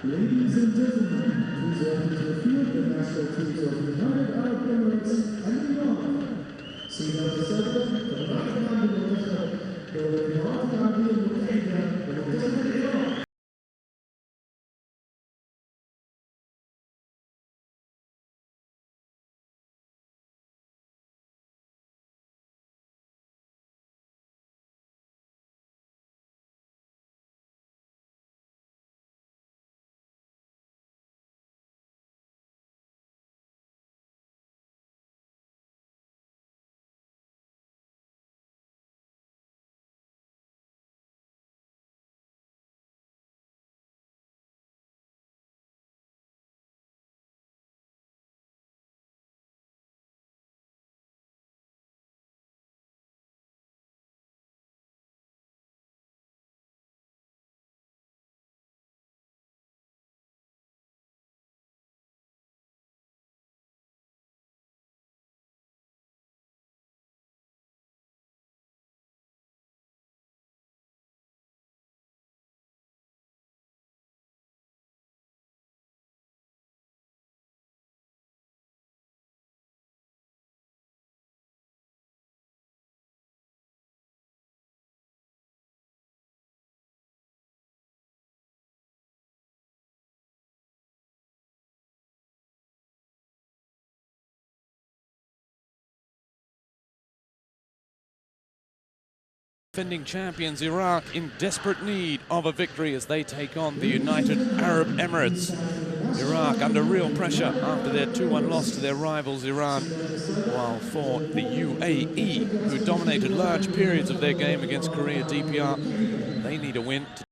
Ladies and gentlemen, please welcome to the field the national teams of the United Arab Emirates and Unidos. سيدات السادة، تباركنا بالمنتخب والإمارات العربية المتحدة ومنتخب العراق. Defending champions Iraq in desperate need of a victory as they take on the United Arab Emirates. Iraq under real pressure after their 2-1 loss to their rivals Iran, while for the UAE, who dominated large periods of their game against Korea DPR, they need a win to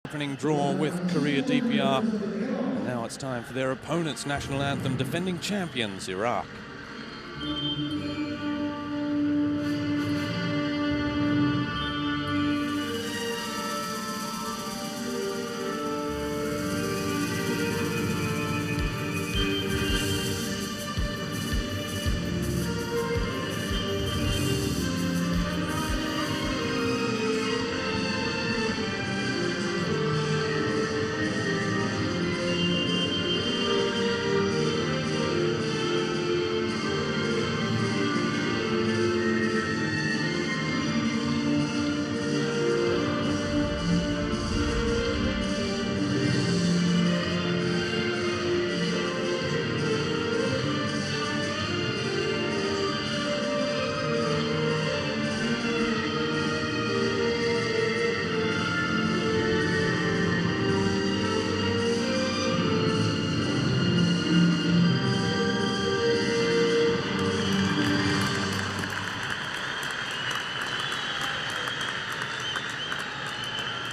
opening draw with Korea DPR. And now it's time for their opponent's national anthem, defending champions Iraq.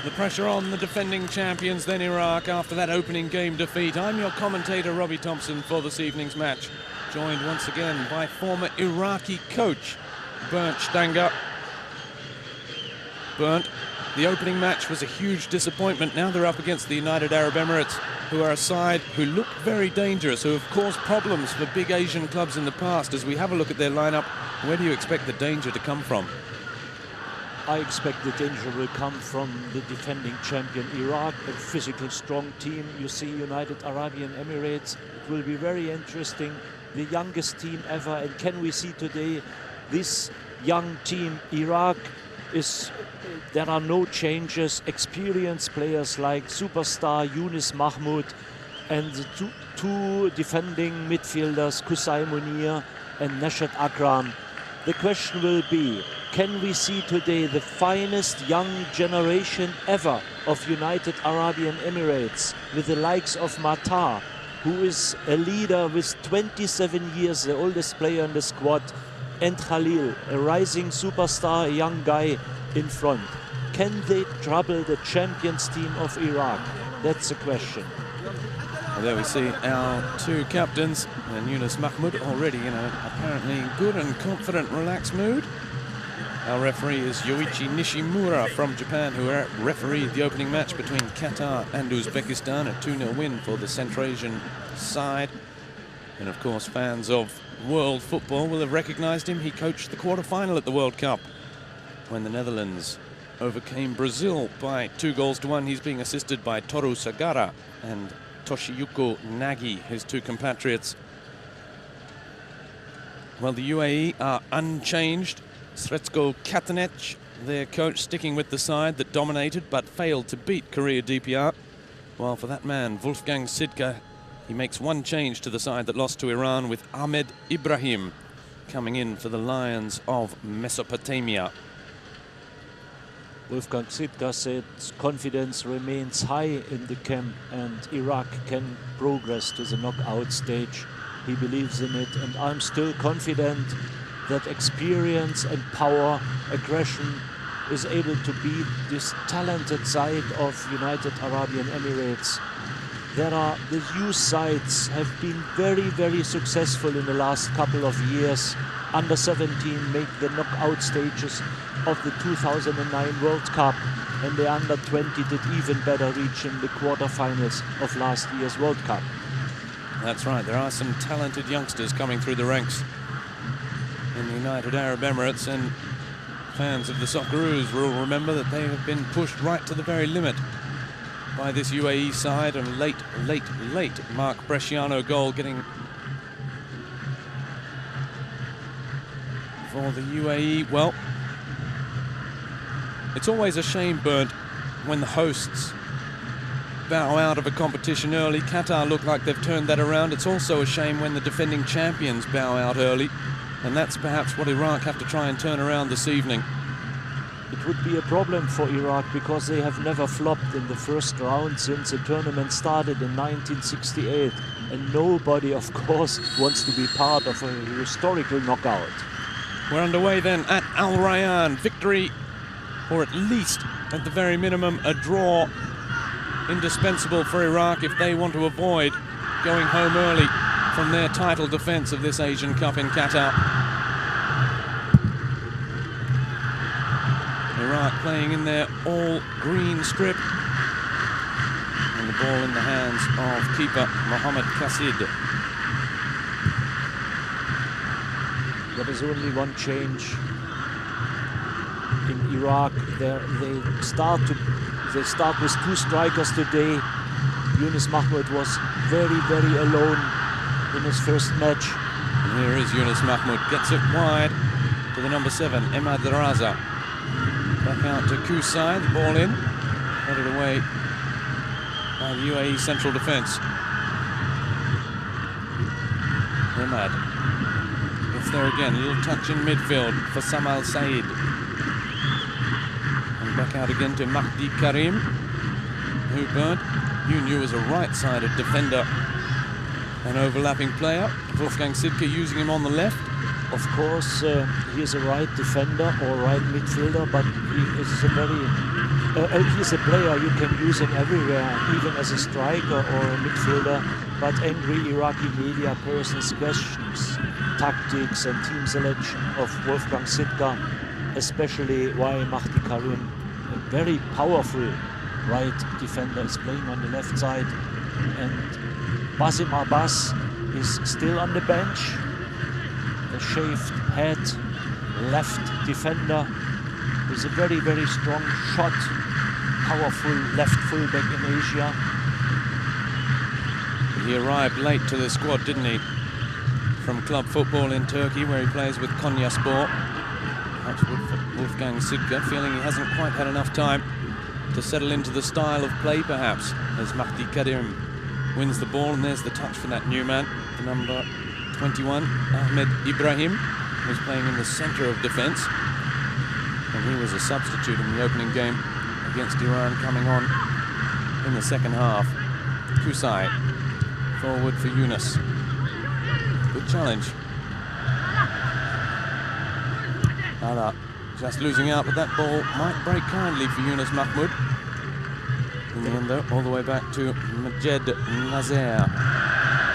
The pressure on the defending champions then Iraq after that opening game defeat. I'm your commentator Robbie Thompson for this evening's match, joined once again by former Iraqi coach Bernd Stanger. Bernd, the opening match was a huge disappointment. Now they're up against the United Arab Emirates, who are a side who look very dangerous, who have caused problems for big Asian clubs in the past. As we have a look at their lineup, where do you expect the danger to come from? I expect the danger will come from the defending champion Iraq, a physical strong team. You see United Arab Emirates. It will be very interesting. The youngest team ever. And can we see today this young team Iraq is, there are no changes. Experienced players like superstar Yunus Mahmoud, and the two defending midfielders, Kusai Munir and Nashat Akram. The question will be, can we see today the finest young generation ever of United Arab Emirates, with the likes of Matar, who is a leader with 27 years, the oldest player in the squad, and Khalil, a rising superstar, a young guy in front. Can they trouble the champions team of Iraq? That's the question. Well, there we see our two captains, and Yunus Mahmoud already in a apparently good and confident, relaxed mood. Our referee is Yoichi Nishimura from Japan, who refereed the opening match between Qatar and Uzbekistan, a 2-0 win for the Central Asian side. And of course, fans of world football will have recognized him. He coached the quarter-final at the World Cup when the Netherlands overcame Brazil by 2-1. He's being assisted by Toru Sagara and Toshiyuko Nagi, his two compatriots. Well, the UAE are unchanged. Sretsko Katanec, their coach, sticking with the side that dominated but failed to beat Korea DPR. While for that man, Wolfgang Sidka, he makes one change to the side that lost to Iran, with Ahmed Ibrahim coming in for the Lions of Mesopotamia. Wolfgang Sidka said confidence remains high in the camp and Iraq can progress to the knockout stage. He believes in it, and I'm still confident that experience and power, aggression is able to beat this talented side of United Arab Emirates. The youth sides have been very, very successful in the last couple of years. Under 17 make the knockout stages of the 2009 World Cup, and the under 20 did even better, reaching the quarterfinals of last year's World Cup. That's right, there are some talented youngsters coming through the ranks in the United Arab Emirates, and fans of the Socceroos will remember that they have been pushed right to the very limit by this UAE side, and late Mark Bresciano goal getting for the UAE. Well, it's always a shame, Bernd, when the hosts bow out of a competition early. Qatar look like they've turned that around. It's also a shame when the defending champions bow out early, and that's perhaps what Iraq have to try and turn around this evening. It would be a problem for Iraq because they have never flopped in the first round since the tournament started in 1968, and nobody, of course, wants to be part of a historical knockout. We're underway then at Al Rayyan. Victory, or at least at the very minimum a draw, indispensable for Iraq if they want to avoid going home early from their title defense of this Asian Cup in Qatar. Iraq playing in their all-green strip, and the ball in the hands of keeper Mohamed Qasid. There is only one change in Iraq. They start with two strikers today. Yunus Mahmoud was very, very alone in his first match. And here is Yunus Mahmoud, gets it wide to the number 7, Emad Raza. Back out to Kusai, the ball in, headed away by the UAE central defence. Emad, it's there again, a little touch in midfield for Samal Said. And back out again to Mahdi Karim, who, Bernd, you knew was a right-sided defender, an overlapping player. Wolfgang Sidka using him on the left. Of course, he is a right defender or right midfielder, but he is a player you can use him everywhere, even as a striker or a midfielder. But angry Iraqi media persons questions tactics and team selection of Wolfgang Sidka, especially why Mahdi Karim, a very powerful right defender, is playing on the left side, and Basim Abbas is still on the bench. A shaved head left defender with a very, very strong shot, powerful left fullback in Asia. He arrived late to the squad, didn't he? From club football in Turkey, where he plays with Konyaspor. Perhaps Wolfgang Sidka feeling he hasn't quite had enough time to settle into the style of play, perhaps, as Mahdi Karim wins the ball, and there's the touch for that new man, the number 21, Ahmed Ibrahim, who's playing in the center of defense. And he was a substitute in the opening game against Iran, coming on in the second half. Kusai, forward for Yunus. Good challenge. Ala just losing out, but that ball might break kindly for Yunus Mahmoud. In the end, though, all the way back to Majed Nazer.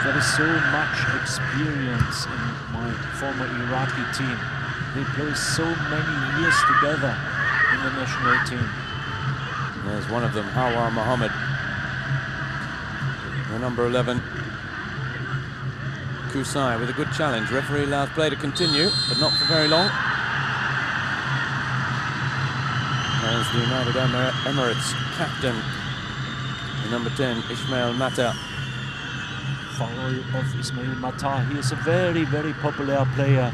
There is so much experience in my former Iraqi team. They play so many years together in the national team. And there's one of them, Hawa Mohammed, the number 11. Kusai with a good challenge. Referee allows play to continue, but not for very long. There's the United Emirates captain, the number 10, Ismail Mata. Foul of Ismail Mata. He is a very, very popular player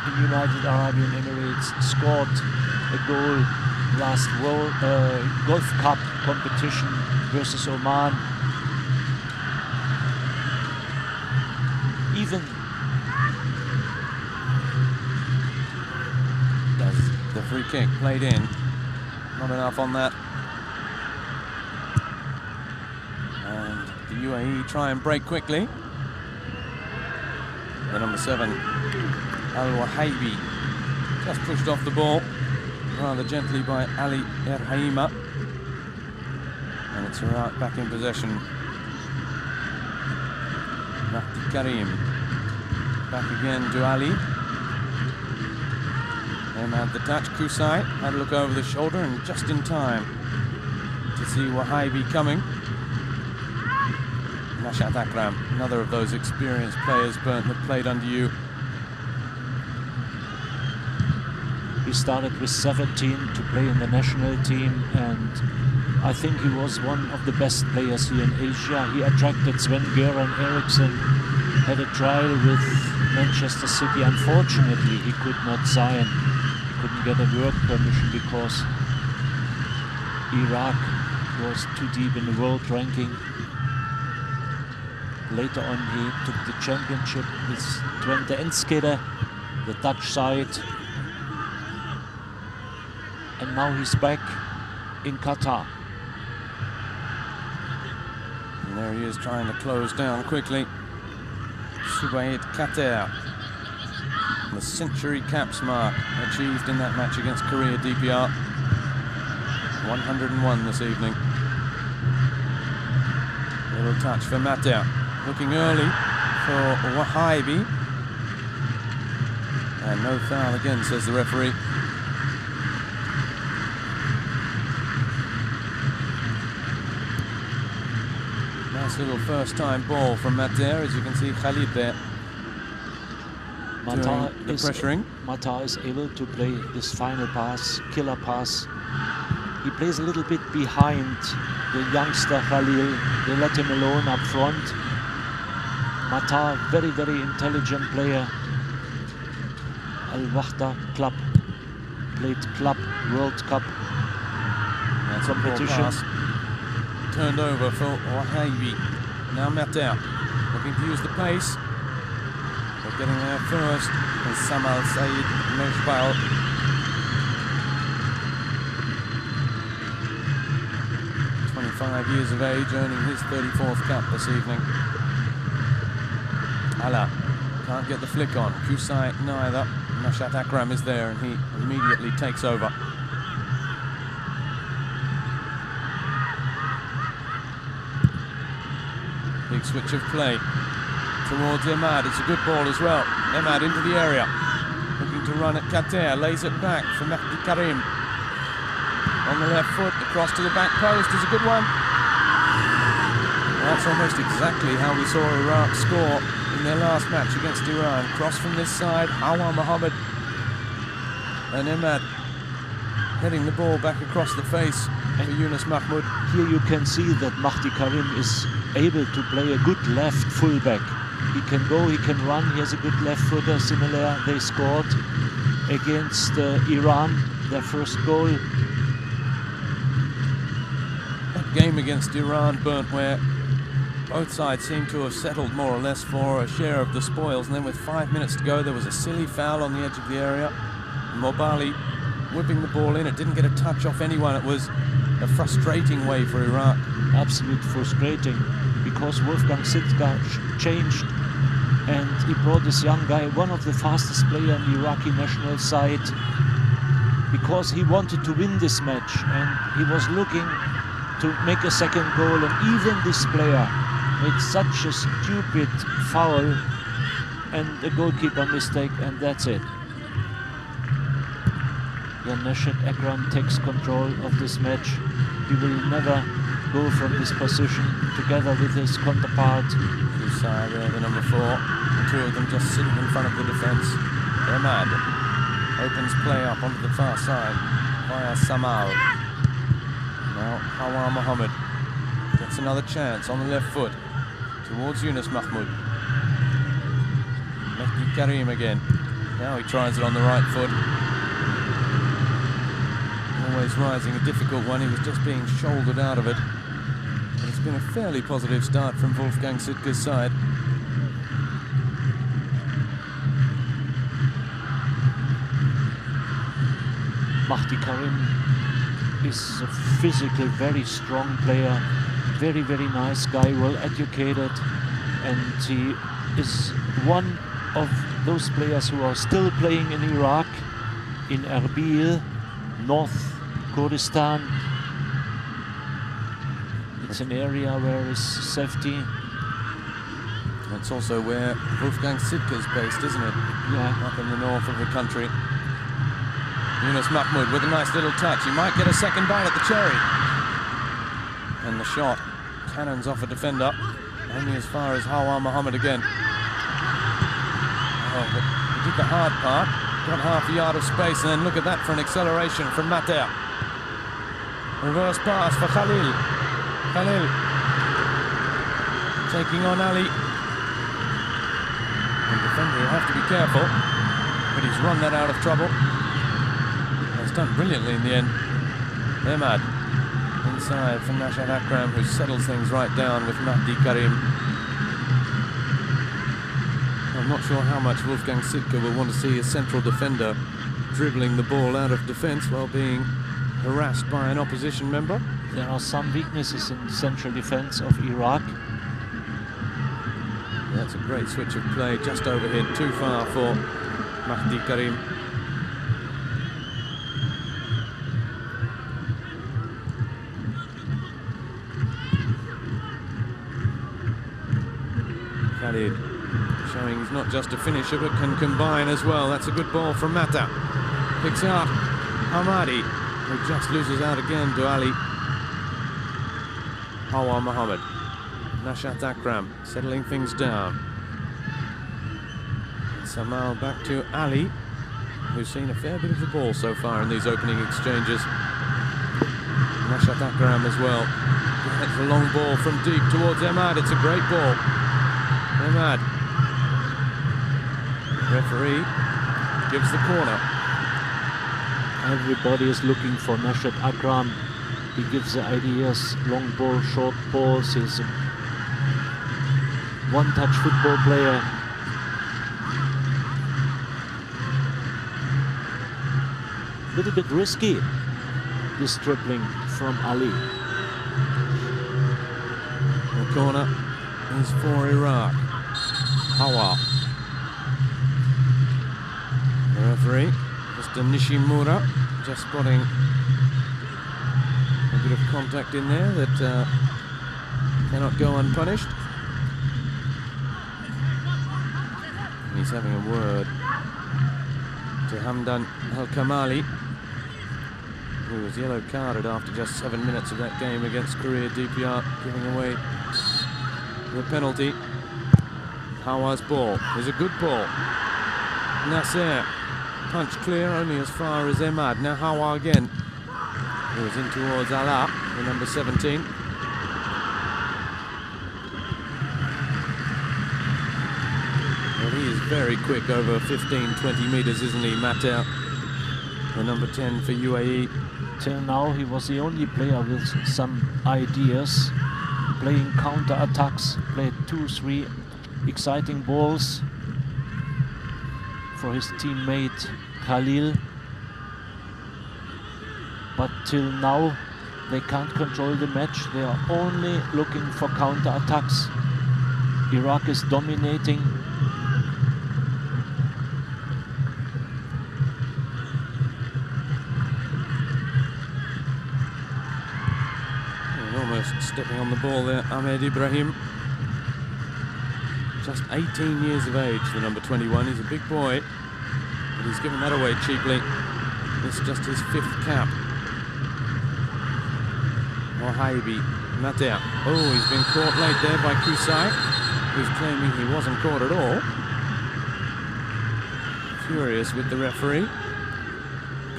in United Arabian Emirates. Scored a goal last Gulf Cup competition versus Oman. Even the free kick played in. Not enough on that. And the UAE try and break quickly. The number 7, Al-Wahaibi, just pushed off the ball rather gently by Ali Erhaima. And it's Iraq back in possession. Mahdi Karim. Back again to Ali. Had the touch. Kusai had a look over the shoulder and just in time to see Wahaibi coming. Nashat Akram, another of those experienced players, Bernd, that played under you. He started with 17 to play in the national team, and I think he was one of the best players here in Asia. He attracted Sven-Göran Eriksson, had a trial with Manchester City. Unfortunately, he could not sign. Couldn't get a work permission because Iraq was too deep in the world ranking. Later on, he took the championship with Twente Enschede, the Dutch side. And now he's back in Qatar. And there he is trying to close down quickly. Subaid Qatar. The century caps mark achieved in that match against Korea DPR. 101 this evening. Little touch for Mata. Looking early for Wahaibi. And no foul again, says the referee. Nice little first time ball from Mata, as you can see Khalid there. Mata is able to play this final pass, killer pass. He plays a little bit behind the youngster Khalil. They let him alone up front. Mata, very, very intelligent player. Al-Wahda club, played club World Cup competition. Turned over for Wahaibi. Now Mata looking to use the pace. But getting there first is Samal Said Mejbal. Years of age, earning his 34th cap this evening. Ala can't get the flick on. Kusai neither. Nashat Akram is there and he immediately takes over. Big switch of play towards Emad. It's a good ball as well. Emad into the area. Looking to run at Qatar. Lays it back for Mahdi Karim. On the left foot, across to the back post is a good one. That's almost exactly how we saw Iraq score in their last match against Iran. Cross from this side, Hawa Mohammed and Emad heading the ball back across the face for Yunus Mahmoud. Here you can see that Mahdi Karim is able to play a good left fullback. He can go, he can run, he has a good left footer. Similar, they scored against Iran, their first goal. That game against Iran, Bernd, where Both sides seem to have settled more or less for a share of the spoils, and then with 5 minutes to go, there was a silly foul on the edge of the area. Mobali whipping the ball in. It didn't get a touch off anyone. It was a frustrating way for Iraq. Absolute frustrating, because Wolfgang Sitka changed, and he brought this young guy, one of the fastest players on the Iraqi national side, because he wanted to win this match, and he was looking to make a second goal, and even this player made such a stupid foul and a goalkeeper mistake, and that's it. Nashat Akram takes control of this match. He will never go from this position together with his counterpart. Inside the number 4. The two of them just sitting in front of the defence. Ahmad opens play up onto the far side via Samal. Now Hawa Mohammed gets another chance on the left foot towards Yunus Mahmoud. Mehdi Karim again. Now he tries it on the right foot. Always rising, a difficult one. He was just being shouldered out of it. But it's been a fairly positive start from Wolfgang Sitka's side. Mehdi Karim is a physically very strong player, very, very nice guy, well educated, and he is one of those players who are still playing in Iraq, in Erbil, North Kurdistan. It's an area where is safety. That's also where Wolfgang Sitka is based, isn't it? Yeah. Up in the north of the country. Yunus Mahmoud with a nice little touch. He might get a second bite at the cherry. And the shot cannons off a defender. Only as far as Hawa Mohammed again. Oh, but he did the hard part. Got half a yard of space, and then look at that for an acceleration from Mater. Reverse pass for Khalil. Khalil taking on Ali. The defender will have to be careful, but he's run that out of trouble. He's done brilliantly in the end. Ahmad inside for Nashat Akram, who settles things right down with Mehdi Karim. I'm not sure how much Wolfgang Sitka will want to see a central defender dribbling the ball out of defence while being harassed by an opposition member. There are some weaknesses in central defence of Iraq. That's a great switch of play, just overhead, too far for Mehdi Karim. Khalid showing he's not just a finisher but can combine as well. That's a good ball from Mata. Picks out Hamadi, who just loses out again to Ali. Hawa Mohammed. Nashat Akram settling things down. Samal back to Ali, who's seen a fair bit of the ball so far in these opening exchanges. Nashat Akram as well. That's a long ball from deep towards Ahmad. It's a great ball. Ahmad. Referee gives the corner. Everybody is looking for Nashat Akram. He gives the ideas, long ball, short balls. He's a one-touch football player. A little bit risky, this dribbling from Ali. The corner is for Iraq. Hawa. The referee, Mr. Nishimura, just spotting a bit of contact in there that cannot go unpunished. And he's having a word to Hamdan Al-Kamali, who was yellow carded after just 7 minutes of that game against Korea DPR, giving away the penalty. Hawa's ball is a good ball. Nasser, punch clear only as far as Ahmad. Now Hawa again. Goes in towards Ala, the number 17. Well, he is very quick over 15-20 meters, isn't he, Mater? The number 10 for UAE. Till now, he was the only player with some ideas, playing counter-attacks, played 2-3 exciting balls for his teammate Khalil. But till now, they can't control the match. They are only looking for counter-attacks. Iraq is dominating. Almost stepping on the ball there, Ahmed Ibrahim. Just 18 years of age, the number 21. He's a big boy, but he's given that away cheaply. It's just his 5th cap. Mohaibi, Matea. Oh, he's been caught late there by Kusai, who's claiming he wasn't caught at all. Furious with the referee,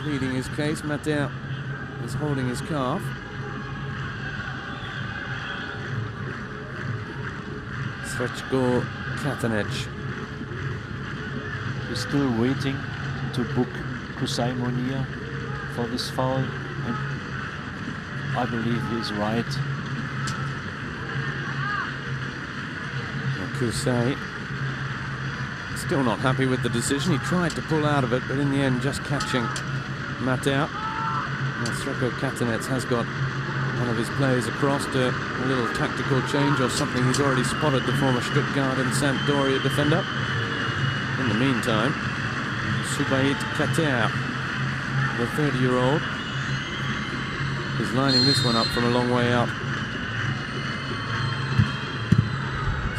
pleading his case. Matea is holding his calf. Srečko Katanec. He's still waiting to book Kusai Munir for this foul, and I believe he's right. Well, Kusai still not happy with the decision. He tried to pull out of it, but in the end just catching Matea. Srečko Katanec has got one of his players across to a little tactical change or something. He's already spotted the former Stuttgart and Sampdoria defender. In the meantime, Subayit Kater, the 30-year-old, is lining this one up from a long way out.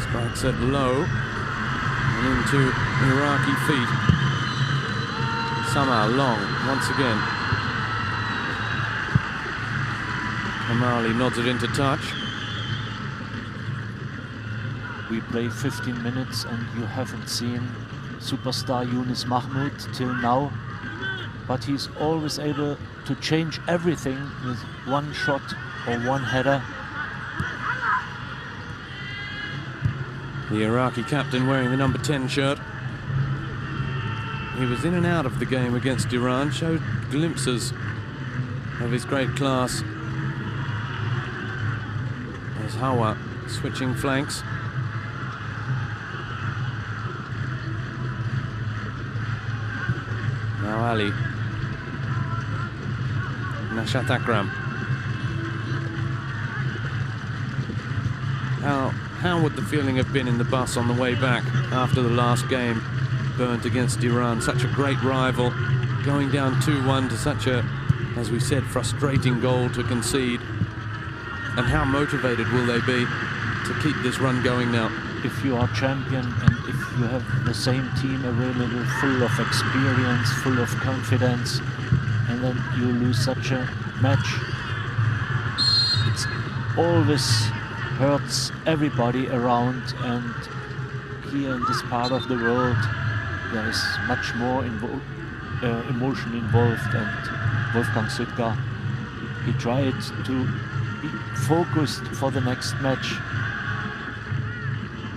Strikes it low and into Iraqi feet. Somehow long once again. Kamali nods it into touch. We play 15 minutes and you haven't seen superstar Yunus Mahmoud till now, but he's always able to change everything with one shot or one header. The Iraqi captain wearing the number 10 shirt. He was in and out of the game against Iran, showed glimpses of his great class. There's Hawa switching flanks. Now Ali. Nashat Akram. How would the feeling have been in the bus on the way back after the last game burnt against Iran? Such a great rival, going down 2-1 to such a, as we said, frustrating goal to concede. And how motivated will they be to keep this run going now? If you are champion and if you have the same team available, full of experience, full of confidence, and then you lose such a match, it's always hurts everybody around. And here in this part of the world, there is much more emotion involved. And Wolfgang Süttger, he tried to be focused for the next match,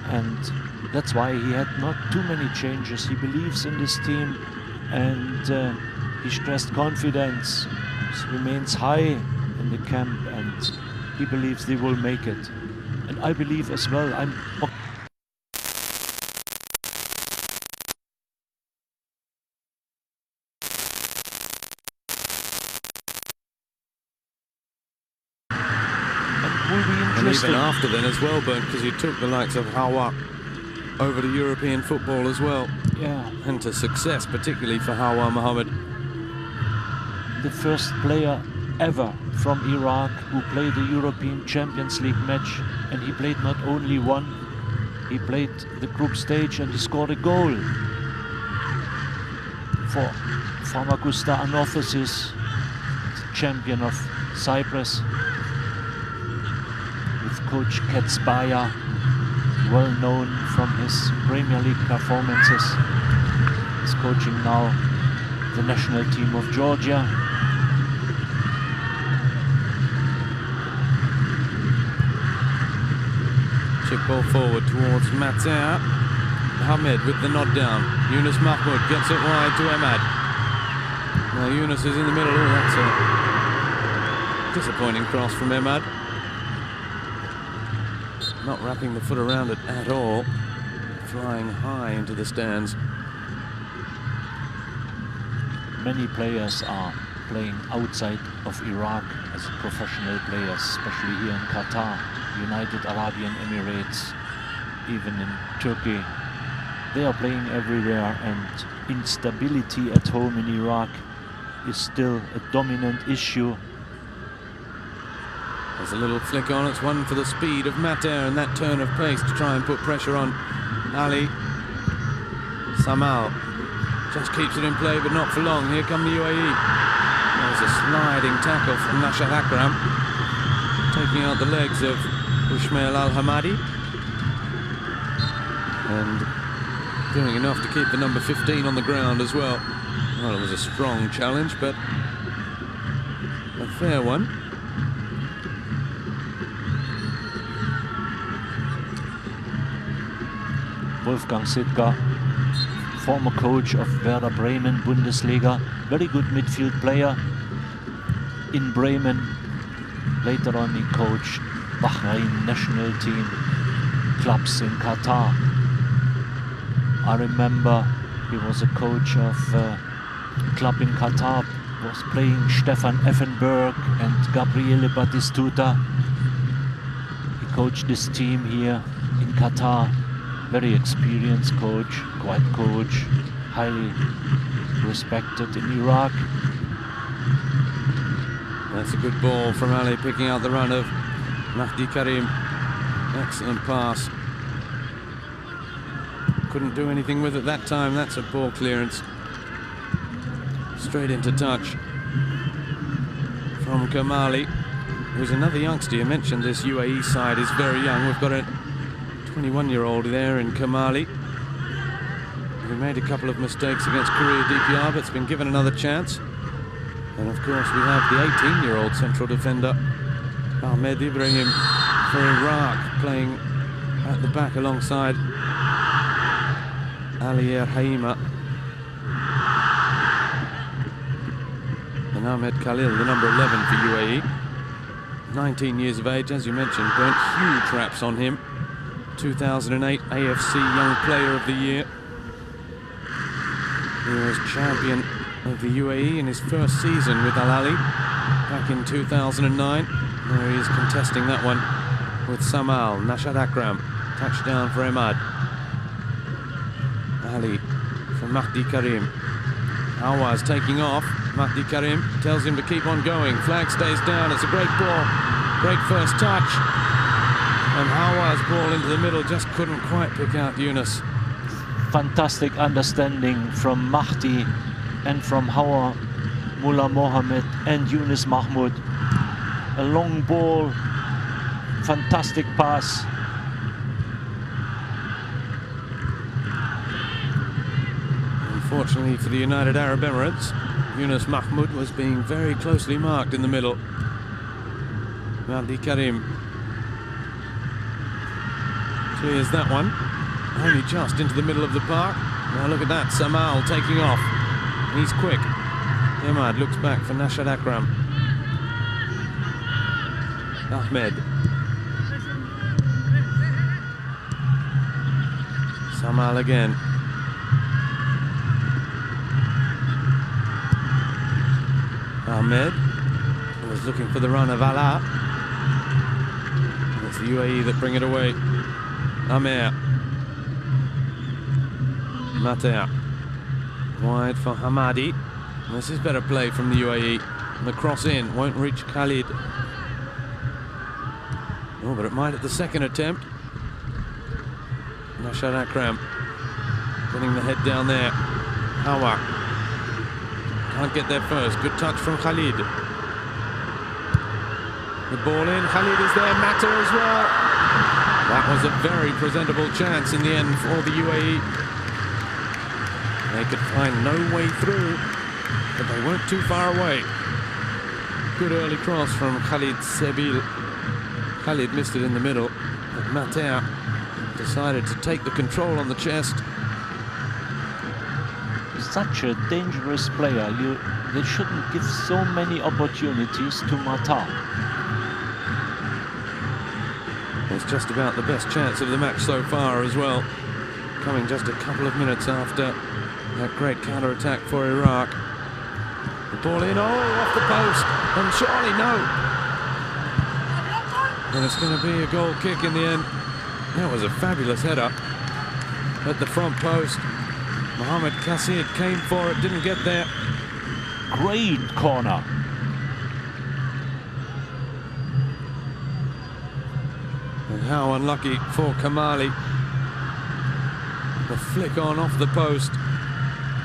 and that's why he had not too many changes. He believes in this team, and he stressed confidence remains high in the camp, and he believes they will make it. And I believe as well. And even after then as well, Bernd, because you took the likes of Hawa over to European football as well. Yeah. And to success, particularly for Hawa Mohammed. The first player ever from Iraq who played the European Champions League match, and he played not only one, he played the group stage and he scored a goal for Famagusta Anorthosis, champion of Cyprus, with coach Ketsbaya, well known from his Premier League performances. He's coaching now the national team of Georgia. Chip ball forward towards Matea. Hamid with the nod down. Yunus Mahmoud gets it wide to Emad. Now Yunus is in the middle. Oh, that's a disappointing cross from Emad. not wrapping the foot around it at all, flying high into the stands. Many players are playing outside of Iraq as professional players, especially here in Qatar, United Arab Emirates, even in Turkey. They are playing everywhere, and instability at home in Iraq is still a dominant issue. There's a little flick on. It's one for the speed of Mater and that turn of pace to try and put pressure on Ali. Samal just keeps it in play, but not for long. Here come the UAE. There's a sliding tackle from Nashad Akram, taking out the legs of Ushmail Al-Hamadi, and doing enough to keep the number 15 on the ground as well. Well, it was a strong challenge, but a fair one. Wolfgang Sitka, former coach of Werder Bremen, Bundesliga, very good midfield player in Bremen. Later on he coached Bahrain national team clubs in Qatar. I remember he was a coach of a club in Qatar, was playing Stefan Effenberg and Gabriele Batistuta. He coached this team here in Qatar. Very experienced coach, quiet coach, highly respected in Iraq. That's a good ball from Ali, picking out the run of Mahdi Karim. Excellent pass. Couldn't do anything with it that time. That's a ball clearance. Straight into touch from Kamali, who's another youngster. You mentioned this UAE side is very young. We've got a 21-year-old there in Kamali, who made a couple of mistakes against Korea DPR, but's been given another chance. And of course we have the 18-year-old central defender Ahmed Ibrahim for Iraq, playing at the back alongside Ali Haima and Ahmed Khalil, the number 11 for UAE. 19 years of age, as you mentioned, Brent. Huge raps on him. 2008 AFC Young Player of the Year. He was champion of the UAE in his first season with Al Ali back in 2009. There he is contesting that one with Samal. Nashad Akram, touchdown for Emad. Ali for Mahdi Karim. Awaz taking off. Mahdi Karim tells him to keep on going. Flag stays down. It's a great ball. Great first touch. And Hawaz's ball into the middle just couldn't quite pick out Yunus. Fantastic understanding from Mahdi and from Hawa, Mullah Mohammed and Yunus Mahmoud. A long ball, fantastic pass. Unfortunately for the United Arab Emirates, Yunus Mahmoud was being very closely marked in the middle. Mahdi Karim clears that one, only just into the middle of the park. Now look at that, Samal taking off. He's quick. Emad looks back for Nashad Akram. Ahmed. Samal again. Ahmed was looking for the run of Ala. And it's the UAE that bring it away. Amer. Mater. Wide for Hamadi. And this is better play from the UAE. And the cross in won't reach Khalid. Oh, but it might at the second attempt. Nashad Akram getting the head down there. Hawa can't get there first. Good touch from Khalid. The ball in. Khalid is there. Mater as well. That was a very presentable chance in the end for the UAE. They could find no way through, but they weren't too far away. Good early cross from Khalid Sebil. Khalid missed it in the middle, but Mater decided to take the control on the chest. Such a dangerous player. They shouldn't give so many opportunities to Mater. Well, It's just about the best chance of the match so far as well, coming just a couple of minutes after that great counter-attack for Iraq. The ball in, off the post, and surely no. And it's going to be a goal kick in the end. That was a fabulous header at the front post. Mohamed Kassid came for it, didn't get there. Great corner. And how unlucky for Kamali. The flick on off the post.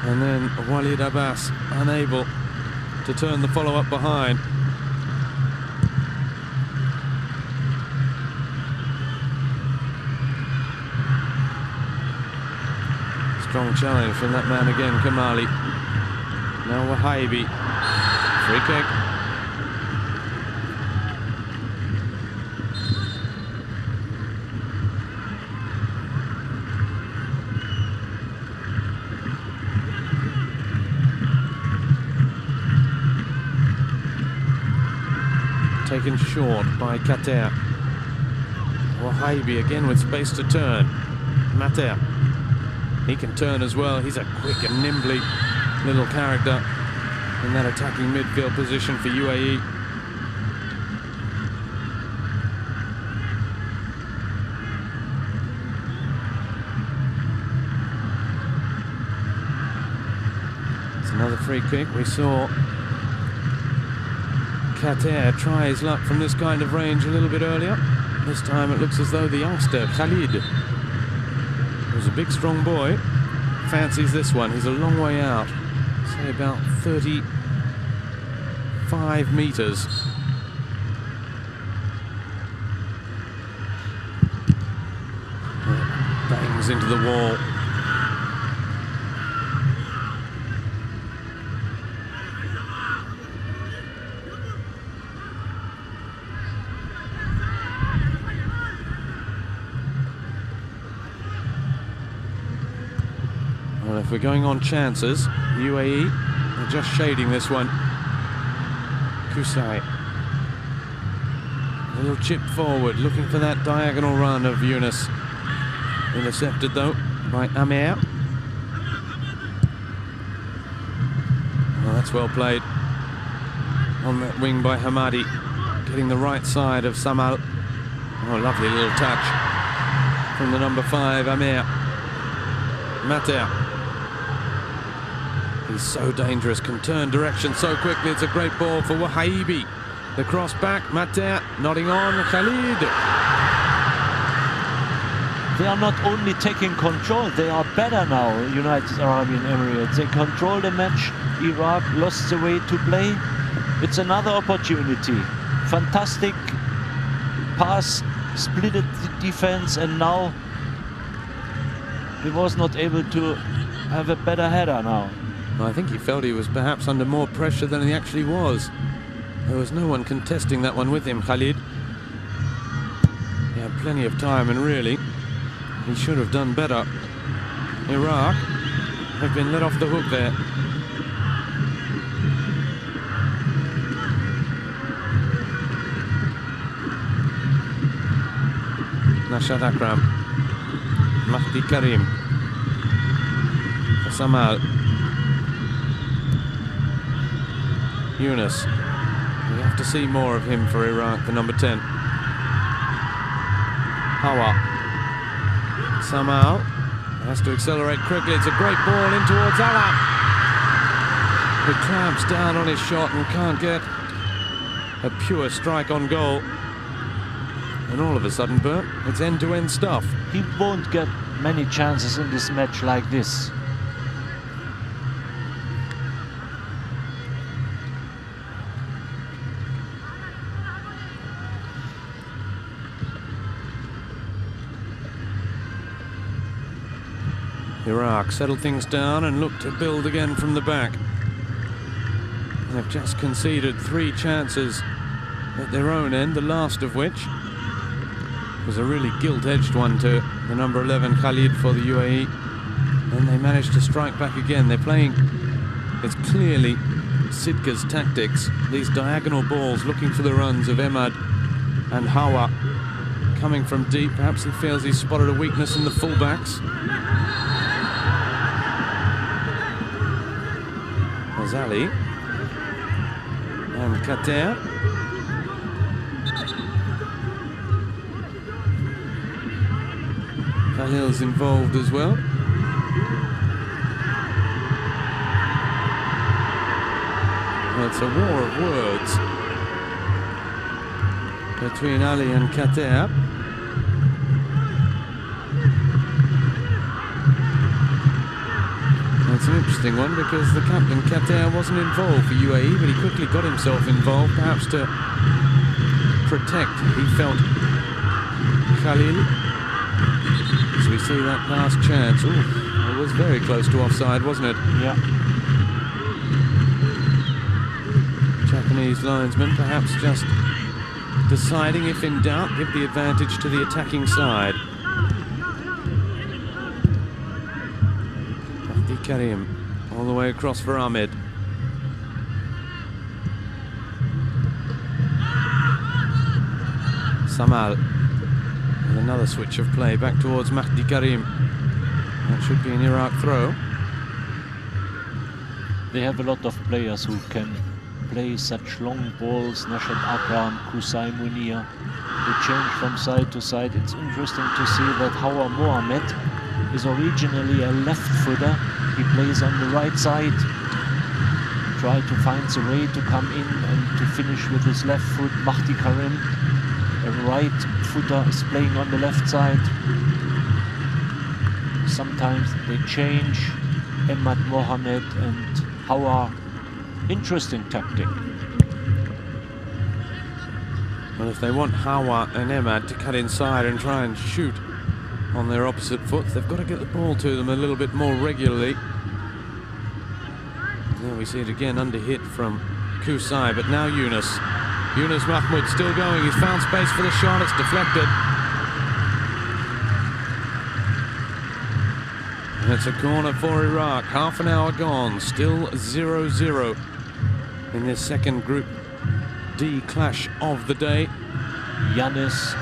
And then Walid Abbas unable to turn the follow-up behind. Strong challenge from that man again, Kamali. Now Wahibi. Free kick. Taken short by Kater. Wahibi again with space to turn. Mater. He can turn as well. He's a quick and nimbly little character in that attacking midfield position for UAE. It's another free kick. We saw Kater try his luck from this kind of range a little bit earlier. This time it looks as though the youngster, Khalid, who's a big strong boy, fancies this one. He's a long way out, say about 35 meters. Bangs into the wall. Well, if we're going on chances, UAE are just shading this one. Kusai. A little chip forward, looking for that diagonal run of Yunus. Intercepted though by Amir. Well, that's well played. On that wing by Hamadi. Getting the right side of Samal. Oh, lovely little touch from the number 5, Amir. Mater. He's so dangerous, can turn direction so quickly. It's a great ball for Wahibi. The cross back, Mater nodding on, Khalid. They are not only taking control, they are better now, United Arab Emirates. They control the match. Iraq lost the way to play. It's another opportunity. Fantastic pass, splitted the defense, and now he was not able to have a better header now. I think he felt he was perhaps under more pressure than he actually was. There was no one contesting that one with him, Khalid. He had plenty of time, and really, he should have done better. Iraq have been let off the hook there. Nashad Akram. Mahdi Karim. Samal. Yunus. We have to see more of him for Iraq, the number 10. Hawa. Samal has to accelerate quickly. It's a great ball in towards Alam. He clamps down on his shot and can't get a pure strike on goal. And all of a sudden, Bert, it's end-to-end stuff. He won't get many chances in this match like this. Iraq settled things down and looked to build again from the back. They've just conceded 3 chances at their own end, the last of which was a really gilt-edged one to the number 11 Khalid for the UAE. And they managed to strike back again. They're playing, it's clearly Sidka's tactics. These diagonal balls looking for the runs of Emad and Hawa. coming from deep. Perhaps he feels he's spotted a weakness in the fullbacks. There's Ali and Kater. Khalil's involved as well. Well, it's a war of words between Ali and Kater. It's an interesting one because the captain, Kater, wasn't involved for UAE, but he quickly got himself involved, perhaps to protect, he felt, Khalil. As we see that last chance. Ooh, it was very close to offside, wasn't it? Yeah. Japanese linesman perhaps just deciding, if in doubt, give the advantage to the attacking side. Karim all the way across for Ahmed. Samal with another switch of play back towards Mahdi Karim. That should be an Iraq throw. They have a lot of players who can play such long balls. Nashat Akram, Kusai Munir. They change from side to side. It's interesting to see that Hawa Mohamed is originally a left footer. He plays on the right side. Try to find a way to come in and to finish with his left foot. Mahdi Karim, a right footer, is playing on the left side. Sometimes they change. Emad Mohamed and Hawa. Interesting tactic. Well, if they want Hawa and Emad to cut inside and try and shoot on their opposite foot, they've got to get the ball to them a little bit more regularly. There we see it again, under hit from Kusai, but now Yunus. Yunus Mahmoud still going. He's found space for the shot. It's deflected. And it's a corner for Iraq. Half an hour gone. Still 0-0 in this second Group D clash of the day. Yunus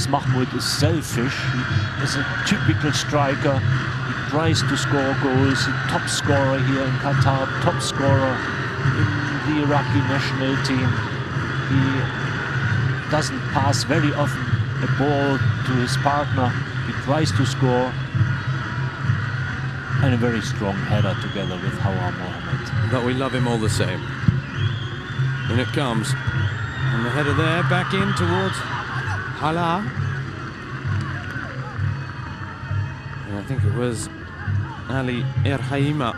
Mahmoud is selfish. He is a typical striker. He tries to score goals. He's top scorer here in Qatar, top scorer in the Iraqi national team. He doesn't pass very often a ball to his partner. He tries to score. And a very strong header together with Hawa Mohamed. But we love him all the same. And it comes. And the header there, back in towards Hala. And I think it was Ali Erhaima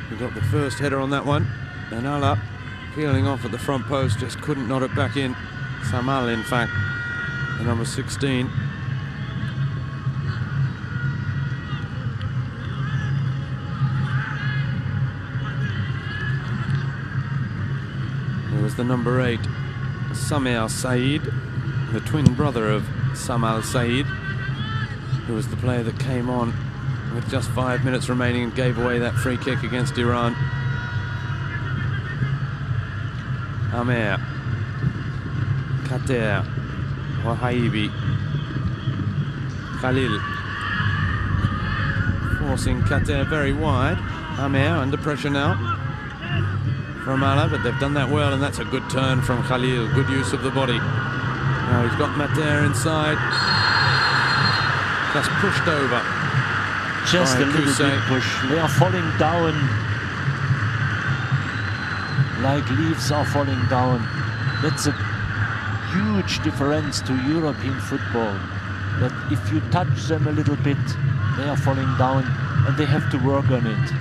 who got the first header on that one. And Hala, peeling off at the front post, just couldn't knot it back in. Samal, in fact, the number 16. There was the number 8, Samir Saeed, the twin brother of Samal Saeed, who was the player that came on with just 5 minutes remaining and gave away that free kick against Iran. Amer, Kater, Wahaibi, Khalil, forcing Kater very wide. Amer under pressure now from Ala, but they've done that well, and that's a good turn from Khalil. Good use of the body. Now he's got Mater inside. Just pushed over. Just a little bit push. They are falling down like leaves are falling down. That's a huge difference to European football. That if you touch them a little bit, they are falling down, and they have to work on it.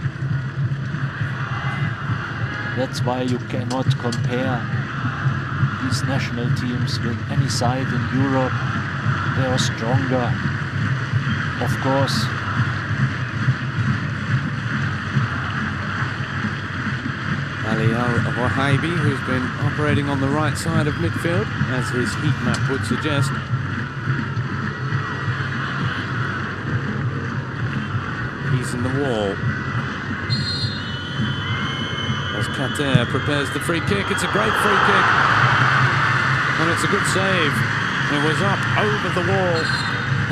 That's why you cannot compare these national teams with any side in Europe. They are stronger, of course. Ali Al-Wahaibi, who's been operating on the right side of midfield, as his heat map would suggest. He's in the wall. As Kater prepares the free kick. It's a great free kick. And it's a good save It was up over the wall,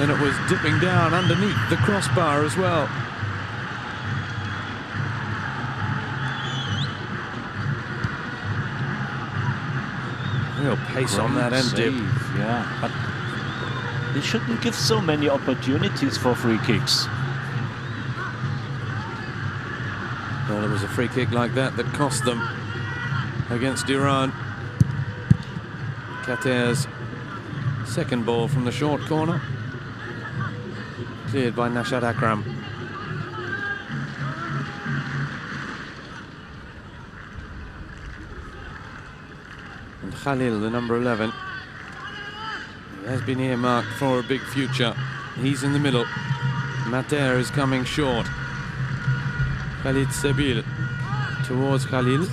and it was dipping down underneath the crossbar as well. Real pace on that end dip. Yeah, but they shouldn't give so many opportunities for free kicks. Well, it was a free kick like that that cost them against Iran. Qatar's second ball from the short corner, cleared by Nashad Akram. And Khalil, the number 11, has been earmarked for a big future. He's in the middle. Mater is coming short. Khalid Sabil towards Khalil.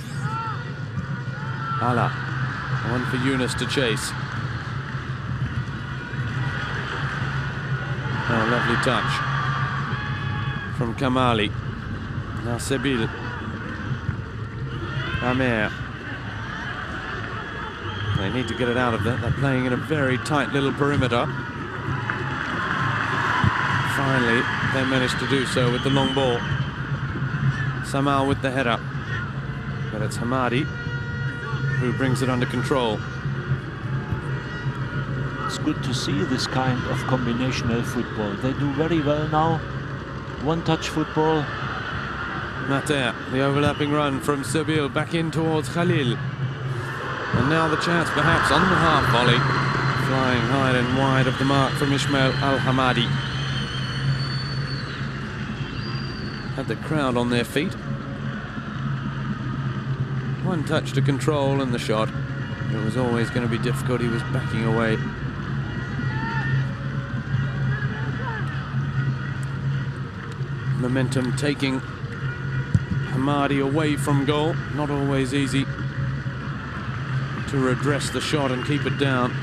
Ala, one for Yunus to chase. Oh, lovely touch from Kamali. Now Sabil. Amer. They need to get it out of there. They're playing in a very tight little perimeter. Finally, they managed to do so with the long ball. Samal with the header. But it's Hamadi who brings it under control. It's good to see this kind of combinational football. They do very well now. One-touch football. Mater, the overlapping run from Sabil back in towards Khalil. And now the chance perhaps on the half volley. Flying high and wide of the mark from Ismail Al-Hamadi. Had the crowd on their feet. One touch to control and the shot. It was always going to be difficult. He was backing away. Momentum taking Hamadi away from goal. Not always easy to redress the shot and keep it down.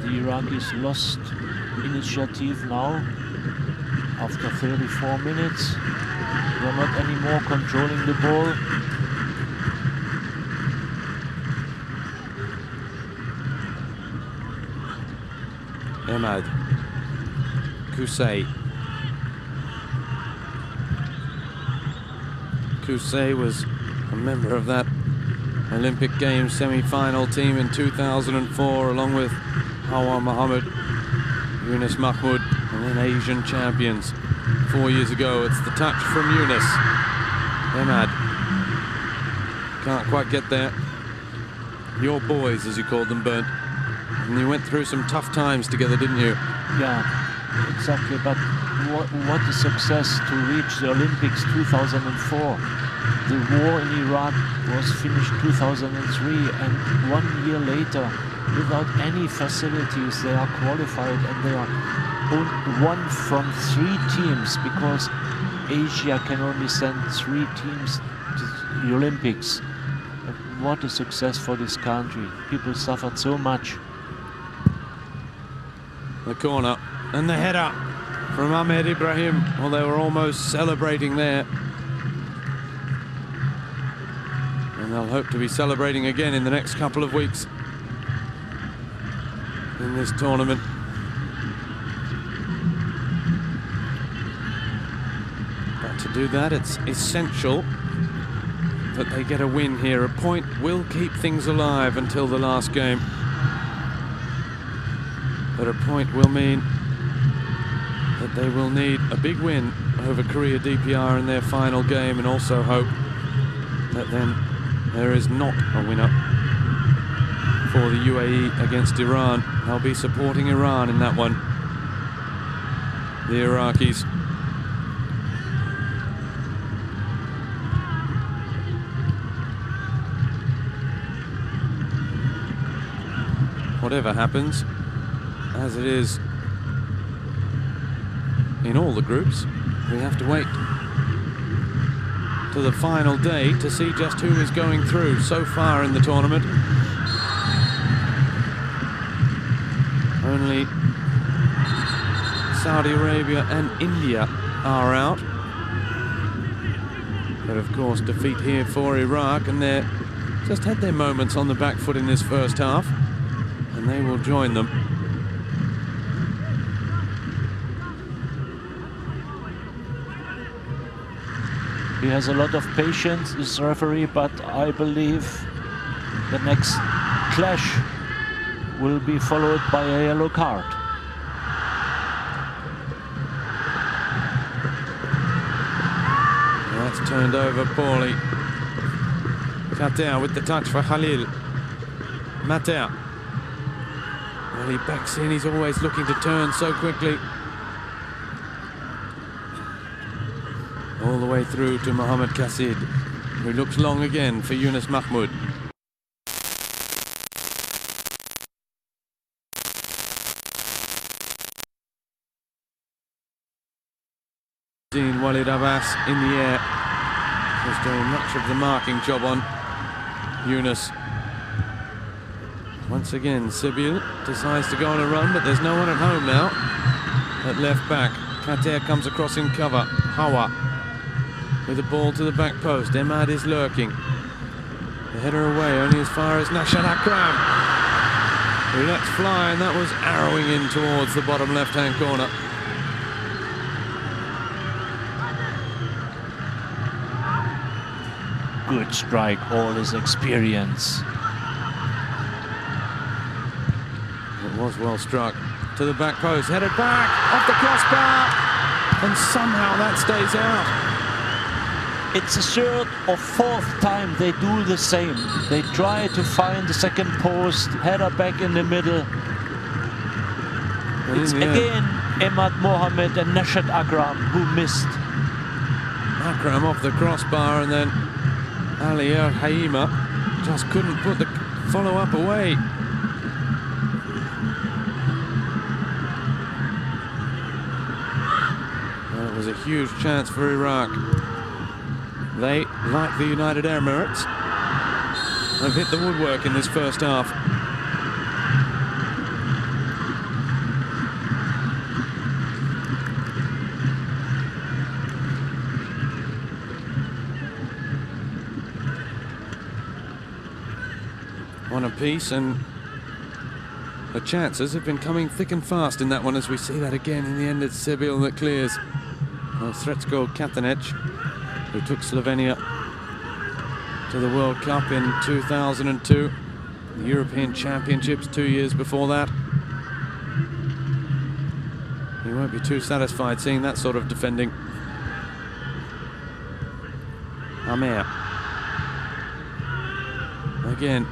The Iraqis lost initiative now after 34 minutes. They're not anymore controlling the ball. Ahmad Kusay. Kusay was a member of that Olympic Games semi-final team in 2004, along with Hawa Mohammed, Yunus Mahmoud, and then Asian champions 4 years ago. It's the touch from Yunus. Ahmad can't quite get there. Your boys, as you called them, Bernd. And you went through some tough times together, didn't you? Yeah, exactly. But what a success to reach the Olympics 2004. The war in Iraq was finished 2003, and 1 year later, without any facilities, they are qualified, and they are one from 3 teams, because Asia can only send 3 teams to the Olympics. What a success for this country. People suffered so much. The corner and the header from Ahmed Ibrahim. Well, they were almost celebrating there. And they'll hope to be celebrating again in the next couple of weeks in this tournament. But to do that, it's essential that they get a win here. A point will keep things alive until the last game. But a point will mean that they will need a big win over Korea DPR in their final game, and also hope that then there is not a winner for the UAE against Iran. They'll be supporting Iran in that one. The Iraqis. Whatever happens, as it is in all the groups, we have to wait to the final day to see just who is going through so far in the tournament. Only Saudi Arabia and India are out. But of course, defeat here for Iraq, and they're just had their moments on the back foot in this first half, and they will join them. He has a lot of patience, this referee, but I believe the next clash will be followed by a yellow card. That's turned over poorly. Qatar with the touch for Khalil. Mater. Well, he backs in, he's always looking to turn so quickly. All the way through to Mohamed Qasid, who looks long again for Yunus Mahmoud. Walid Abbas in the air was doing much of the marking job on Yunus. Once again, Sibyl decides to go on a run, but there's no one at home now. At left back, Qatar comes across in cover. Hawa with the ball to the back post. Emad is lurking. The header away only as far as Nashad Akram, who lets fly, and that was arrowing in towards the bottom left-hand corner. Good strike, all his experience. It was well struck. To the back post, headed back, off the crossbar, and somehow that stays out. It's the third or fourth time they do the same. They try to find the second post, header back in the middle. And it's again Emad Mohamed and Nashad Akram who missed. Akram off the crossbar, and then Ali El Haima just couldn't put the follow-up away. Well, it was a huge chance for Iraq. They, like the United Emirates, have hit the woodwork in this first half. One apiece, and the chances have been coming thick and fast in that one, as we see that again. In the end, it's Sibyl that clears. Well, Sretsko Katanec, who took Slovenia to the World Cup in 2002, the European Championships 2 years before that. He won't be too satisfied seeing that sort of defending. Amer. Again,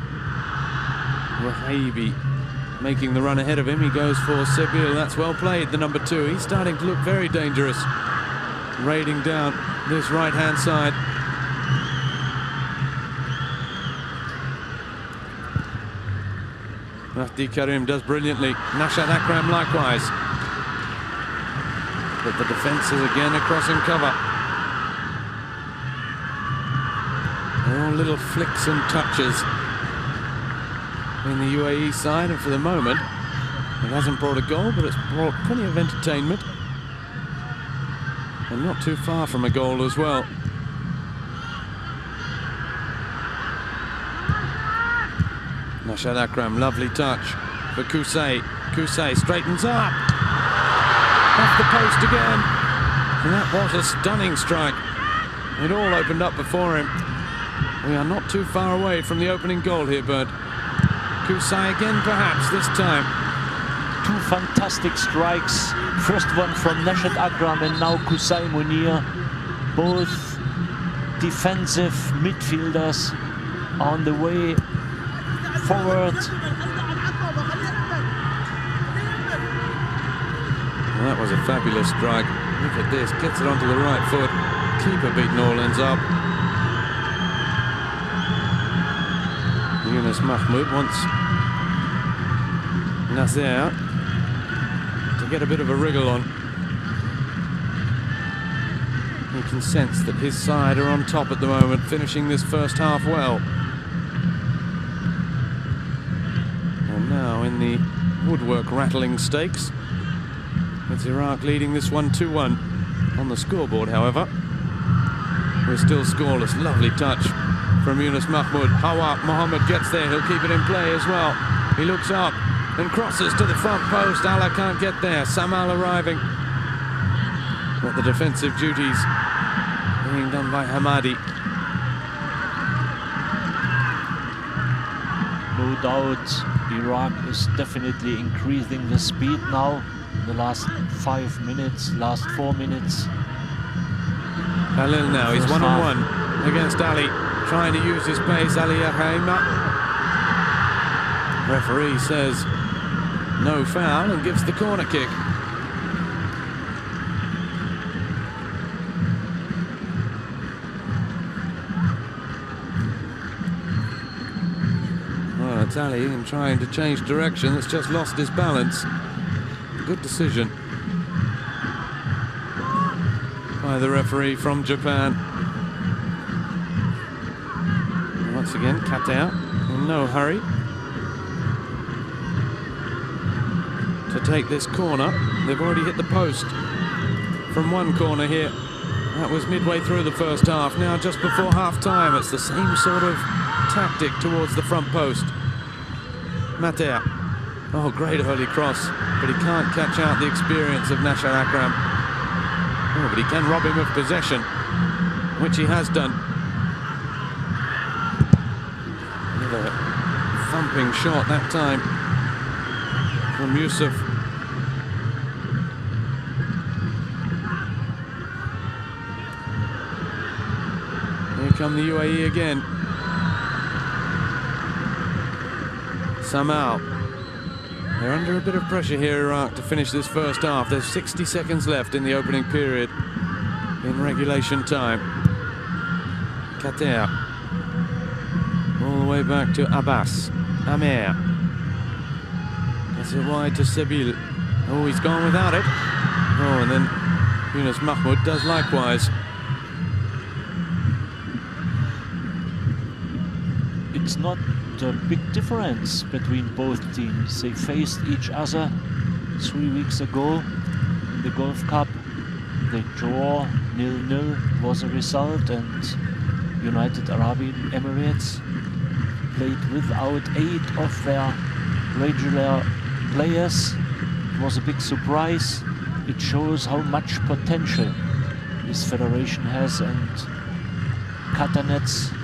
Wahabi making the run ahead of him. He goes for Sibyl. That's well played, the number 2. He's starting to look very dangerous, raiding down this right-hand side. Mahdi Karim does brilliantly. Nashad Akram likewise. But the defence is again across in cover. All little flicks and touches in the UAE side, and for the moment it hasn't brought a goal, but it's brought plenty of entertainment, and not too far from a goal as well. Nashad Akram, lovely touch for Kusay. Kusay straightens up, off the post again, and that was a stunning strike. It all opened up before him. We are not too far away from the opening goal here, Bert. Kusay again, perhaps, this time. 2 fantastic strikes. First one from Nashad Akram and now Kusay Munir. Both defensive midfielders on the way forward. Well, that was a fabulous strike. Look at this, gets it onto the right foot. Keeper beat Norlands up. Yunus Mahmoud wants Nasser to get a bit of a wriggle on. He can sense that his side are on top at the moment, finishing this first half well. And now in the woodwork rattling stakes, it's Iraq leading this one 2-1 on the scoreboard, however. We're still scoreless. Lovely touch from Yunus Mahmoud. Hawa Mohammed gets there. He'll keep it in play as well. He looks up and crosses to the front post. Allah can't get there. Samal arriving. But the defensive duties being done by Hamadi. No doubt, Iraq is definitely increasing the speed now. In the last 5 minutes, last 4 minutes. Khalil now, he's one-on-one against Ali, trying to use his pace. Ali Yahaima. Referee says no foul and gives the corner kick. Well, it's Ali and trying to change direction. It's just lost his balance. Good decision by the referee from Japan. And once again, Qatar in no hurry to take this corner. They've already hit the post from one corner here. That was midway through the first half. Now just before half-time, it's the same sort of tactic towards the front post. Mater. Oh, great early cross, but he can't catch out the experience of Nashar Akram. Oh, but he can rob him of possession, which he has done. Another thumping shot that time from Yusuf. Here come the UAE again. Samal. They're under a bit of pressure here, Iraq, to finish this first half. There's 60 seconds left in the opening period in regulation time. Qatar. All the way back to Abbas. Amer. That's it wide to Sebil. Oh, he's gone without it. Oh, and then Yunus Mahmoud does likewise. It's not a big difference between both teams. They faced each other 3 weeks ago in the Gulf Cup. They draw 0-0 was the result, and United Arab Emirates played without 8 of their regular players. It was a big surprise. It shows how much potential this federation has, and Qatarnets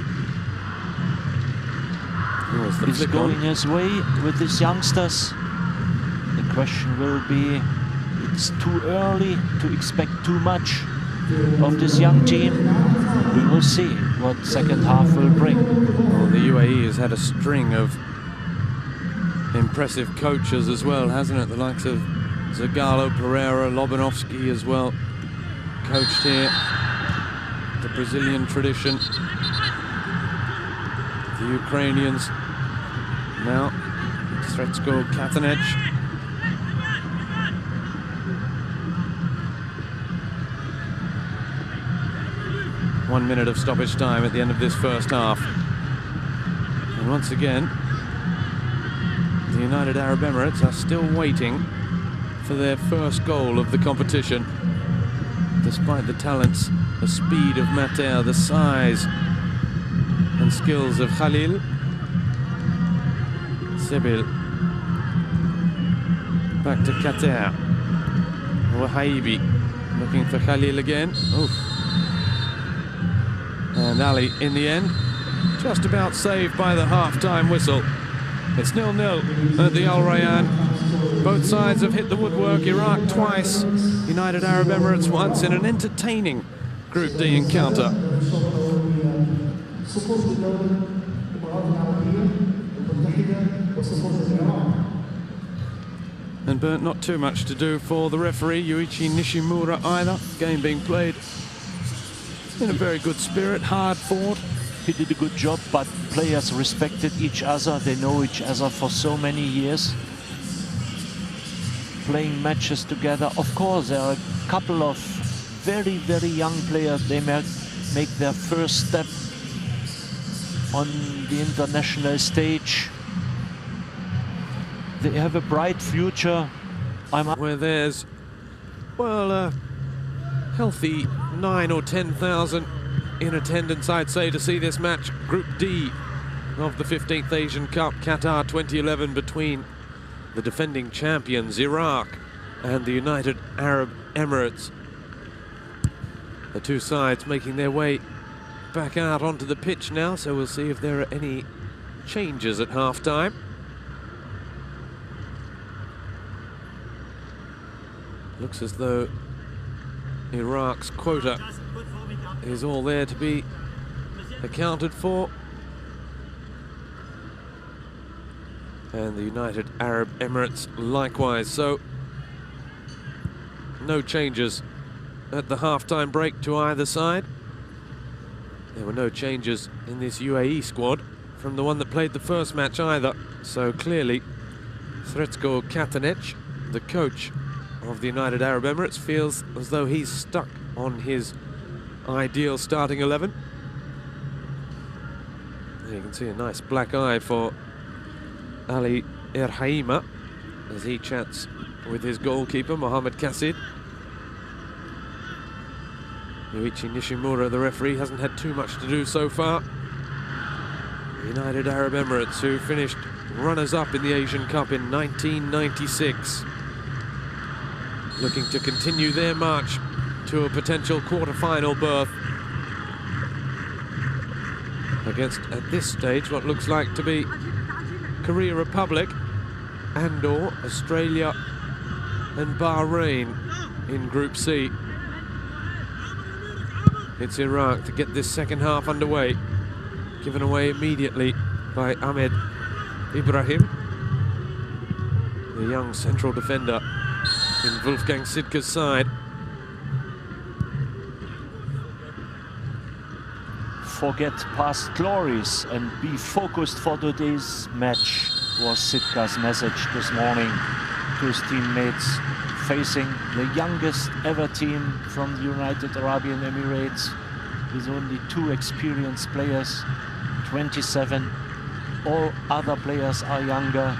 is going his way with these youngsters. The question will be, it's too early to expect too much of this young team. We will see what second half will bring. Well, the UAE has had a string of impressive coaches as well, hasn't it? The likes of Zagallo, Pereira, Lobanovsky as well, coached here. The Brazilian tradition. The Ukrainians now. Sretsko Katanec. One minute of stoppage time at the end of this first half. And once again, the United Arab Emirates are still waiting for their first goal of the competition. Despite the talents, the speed of Mater, the size and skills of Khalil. Sebil. Back to Qatar. Wahaibi looking for Khalil again. Oof. And Ali in the end, just about saved by the half-time whistle. It's 0-0 at the Al Rayyan. Both sides have hit the woodwork. Iraq twice, United Arab Emirates once, in an entertaining Group D encounter. And Bernd, not too much to do for the referee, Yuichi Nishimura, either. Game being played in a very good spirit, hard fought. He did a good job, but players respected each other. They know each other for so many years, playing matches together. Of course, there are a couple of very, very young players. They make their first step on the international stage. They have a bright future. Where there's, well, a healthy 9,000 or 10,000 in attendance, I'd say, to see this match, Group D of the 15th Asian Cup, Qatar 2011, between the defending champions Iraq and the United Arab Emirates. The two sides making their way back out onto the pitch now, so we'll see if there are any changes at half-time. Looks as though Iraq's quota is all there to be accounted for. And the United Arab Emirates likewise. So no changes at the half-time break to either side. There were no changes in this UAE squad from the one that played the first match either. So clearly Sretko Katanec, the coach of the United Arab Emirates, feels as though he's stuck on his ideal starting 11. There you can see a nice black eye for Ali Erhaima as he chats with his goalkeeper Mohamed Kassid. Yuichi Nishimura, the referee, hasn't had too much to do so far. The United Arab Emirates, who finished runners-up in the Asian Cup in 1996, looking to continue their march to a potential quarter-final berth against, at this stage, what looks like to be Korea Republic and/or Australia and Bahrain in Group C. It's Iraq to get this second half underway, given away immediately by Ahmed Ibrahim, the young central defender in Wolfgang Sidke's side. Forget past glories and be focused for today's match, was Sidke's message this morning to his teammates, facing the youngest ever team from the United Arab Emirates, with only 2 experienced players, 27. All other players are younger,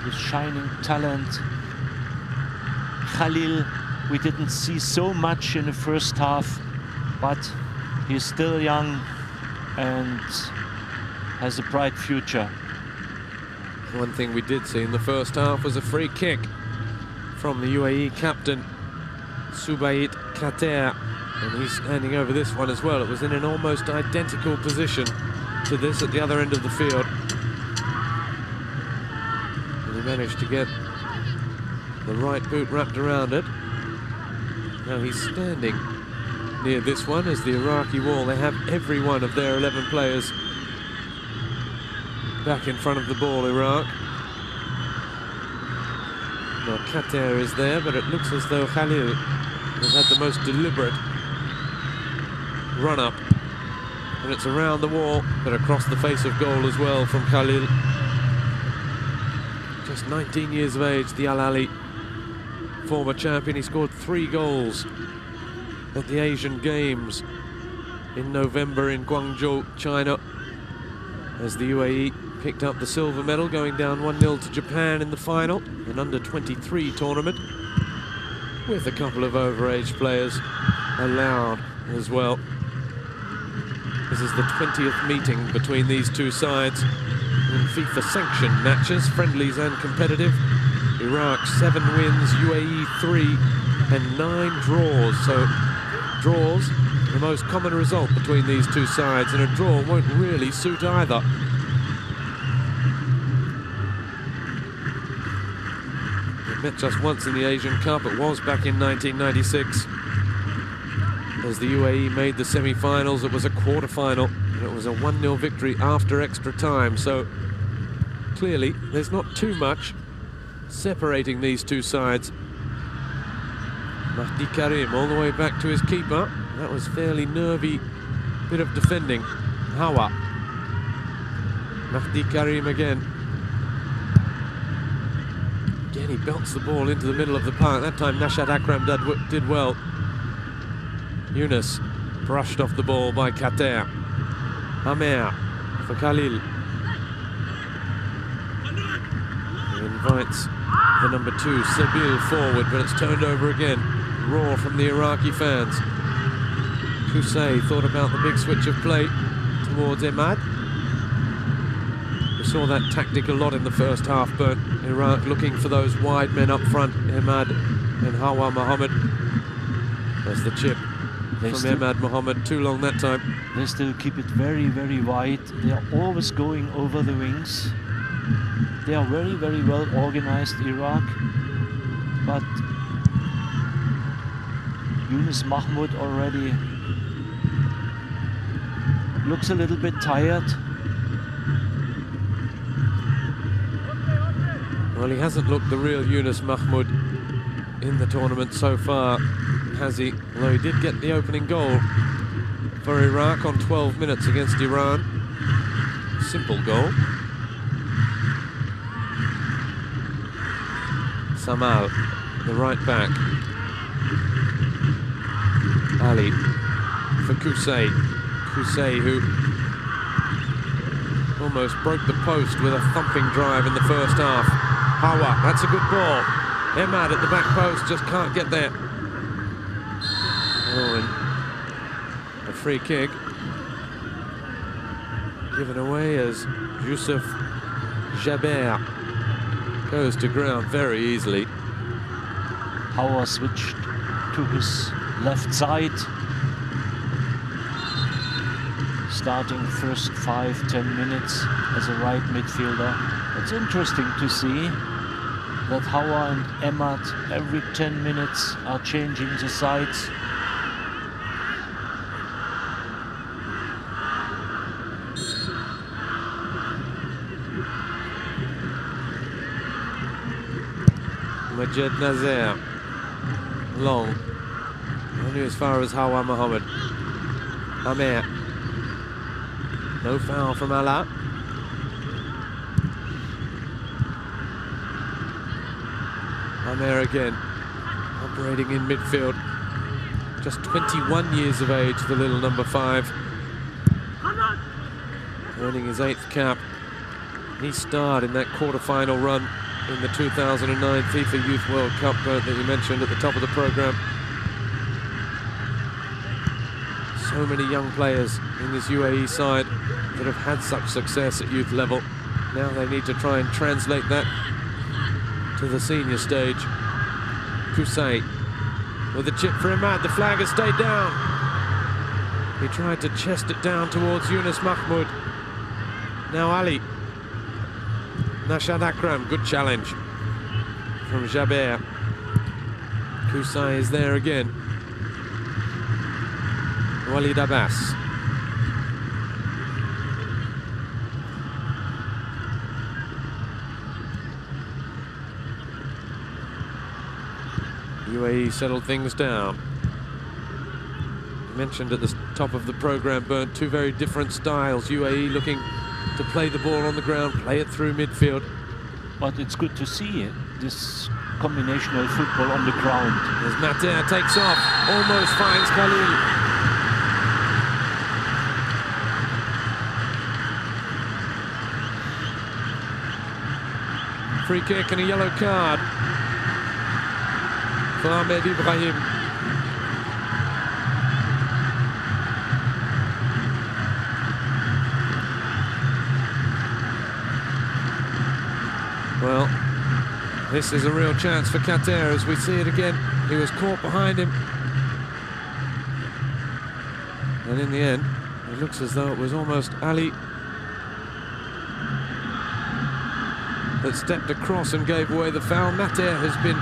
with shining talent. Khalil, we didn't see so much in the first half, but he's still young and has a bright future. One thing we did see in the first half was a free kick from the UAE captain Subayit Khater, and he's standing over this one as well. It was in an almost identical position to this at the other end of the field, and he managed to get the right boot wrapped around it. Now he's standing near this one as the Iraqi wall. They have every one of their 11 players back in front of the ball, Iraq. Now Khater is there, but it looks as though Khalil has had the most deliberate run-up. And it's around the wall, but across the face of goal as well from Khalil. Just 19 years of age, the Al Ali former champion. He scored 3 goals at the Asian Games in November in Guangzhou, China, as the UAE picked up the silver medal, going down 1-0 to Japan in the final, an under-23 tournament, with a couple of overage players allowed as well. This is the 20th meeting between these two sides in FIFA-sanctioned matches, friendlies and competitive. Iraq 7 wins, UAE 3, and 9 draws. So draws, the most common result between these two sides, and a draw won't really suit either. They met just once in the Asian Cup. It was back in 1996. As the UAE made the semi-finals, it was a quarter-final, and it was a 1-0 victory after extra time. So clearly, there's not too much separating these two sides. Mahdi Karim all the way back to his keeper. That was fairly nervy bit of defending. Hawa. Mahdi Karim again. Again, he belts the ball into the middle of the park. That time Nashad Akram did well. Yunus brushed off the ball by Khater. Amer for Khalil. He invites the number 2, Sebil, forward, but it's turned over again. Roar from the Iraqi fans. Kusay thought about the big switch of play towards Emad. We saw that tactic a lot in the first half, but Iraq looking for those wide men up front, Emad and Hawa Mohammed. That's the chip from Emad Mohammed, too long that time. They still keep it very, very wide. They are always going over the wings. They are very, very well organized, Iraq. But Yunus Mahmoud already looks a little bit tired. Well, he hasn't looked the real Yunus Mahmoud in the tournament so far, has he? Although he did get the opening goal for Iraq on 12 minutes against Iran. Simple goal. Samal, the right back. Ali for Kusay. Kusay, who almost broke the post with a thumping drive in the first half. Hawa, that's a good ball. Emad at the back post, just can't get there. Oh, and a free kick given away as Youssef Jaber goes to ground very easily. Hawa switched to his left side. Starting first 5-10 minutes as a right midfielder. It's interesting to see that Hawa and Emad every 10 minutes are changing the sides. Majed Nazer, long, only as far as Hawa Mohammed. Amer, no foul from Allah. Amer again, operating in midfield. Just 21 years of age, the little number 5. Earning his 8th cap. He starred in that quarter-final run in the 2009 FIFA Youth World Cup that you mentioned at the top of the program. So many young players in this UAE side that have had such success at youth level. Now they need to try and translate that to the senior stage. Kusay with a chip for Emad. The flag has stayed down. He tried to chest it down towards Yunus Mahmoud. Now Ali. Nashad Akram, good challenge from Jaber. Kusay is there again. Walid Abbas. UAE settled things down. You mentioned at the top of the program, Bernd, two very different styles. UAE looking to play the ball on the ground, play it through midfield. But it's good to see this combinational football on the ground. As Mater takes off, almost finds Khalil. Free kick and a yellow card for Ahmed Ibrahim. Well, this is a real chance for Qatar as we see it again. He was caught behind him. And in the end, it looks as though it was almost Ali that stepped across and gave away the foul. Mater has been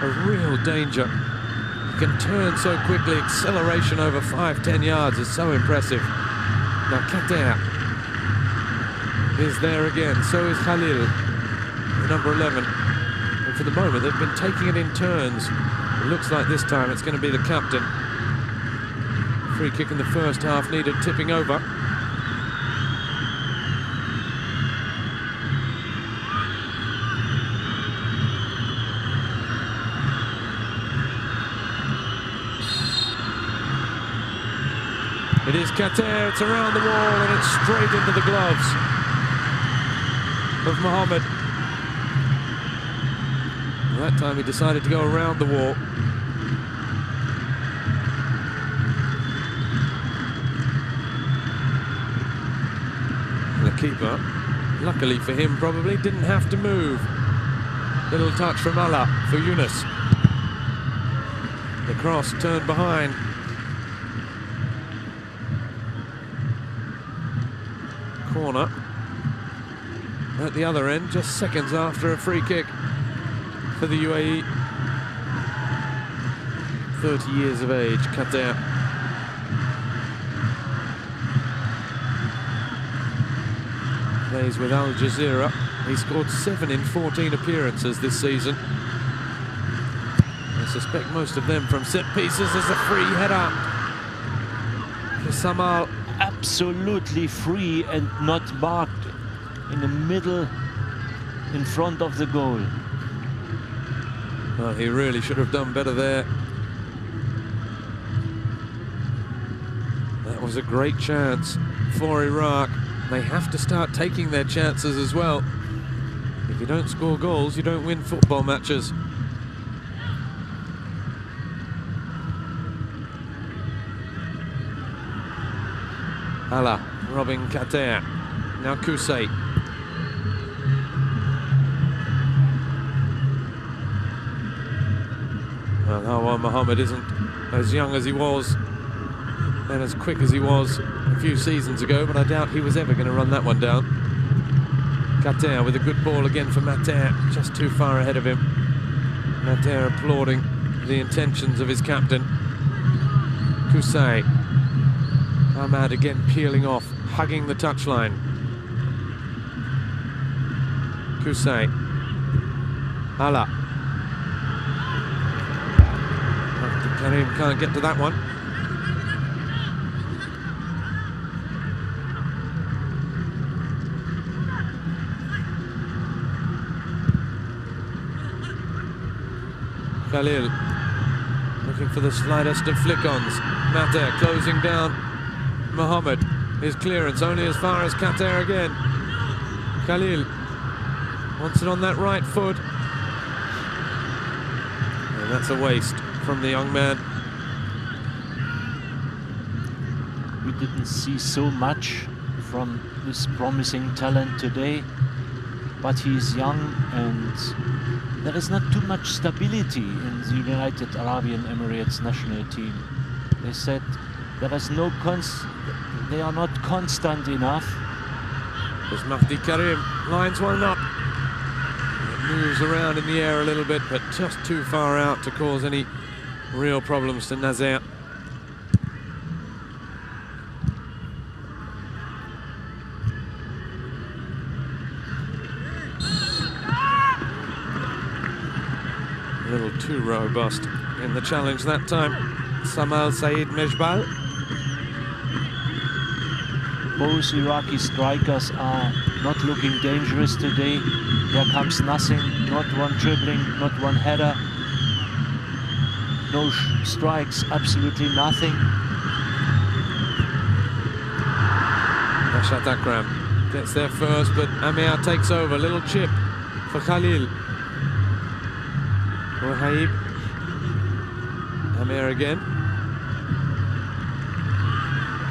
a real danger. He can turn so quickly. Acceleration over 5-10 yards is so impressive. Now Qatar is there again. So is Khalil, number 11. And for the moment, they've been taking it in turns. It looks like this time it's going to be the captain. Free kick in the first half needed tipping over. It is Qatar, it's around the wall and it's straight into the gloves of Mohammed. Well, that time he decided to go around the wall. keeper. Luckily for him, probably didn't have to move. Little touch from Allah for Yunus. The cross turned behind. Corner at the other end, just seconds after a free kick for the UAE. 30 years of age, Qatar. Plays with Al Jazeera. He scored 7 in 14 appearances this season. I suspect most of them from set pieces. As a free header for Samal. Absolutely free and not marked in the middle in front of the goal. Well, he really should have done better there. That was a great chance for Iraq. They have to start taking their chances as well. If you don't score goals, you don't win football matches. Allah robbing Qatar. Now Kusay. Well, Hawan Mohammed isn't as young as he was and as quick as he was a few seasons ago, but I doubt he was ever going to run that one down. Qatar with a good ball again for Mater, just too far ahead of him. Mater applauding the intentions of his captain. Kusay. Ahmad again peeling off, hugging the touchline. Kusay. Allah. Karim can't get to that one. Khalil looking for the slightest of flick-ons. Mater closing down Mohammed. His clearance only as far as Qatar again. Khalil wants it on that right foot. And that's a waste from the young man. We didn't see so much from this promising talent today, but he's young and there is not too much stability in the United Arab Emirates national team. They said there is no they are not constant enough. There's Mahdi Karim, lines one up. It moves around in the air a little bit, but just too far out to cause any real problems to Nazir. A little too robust in the challenge that time. Samal Saeed Mejbal. Both Iraqi strikers are not looking dangerous today. There comes nothing, not one dribbling, not one header. No strikes, absolutely nothing. Rashad Akram gets there first, but Amir takes over. Little chip for Khalil. Wahaib. Amir again.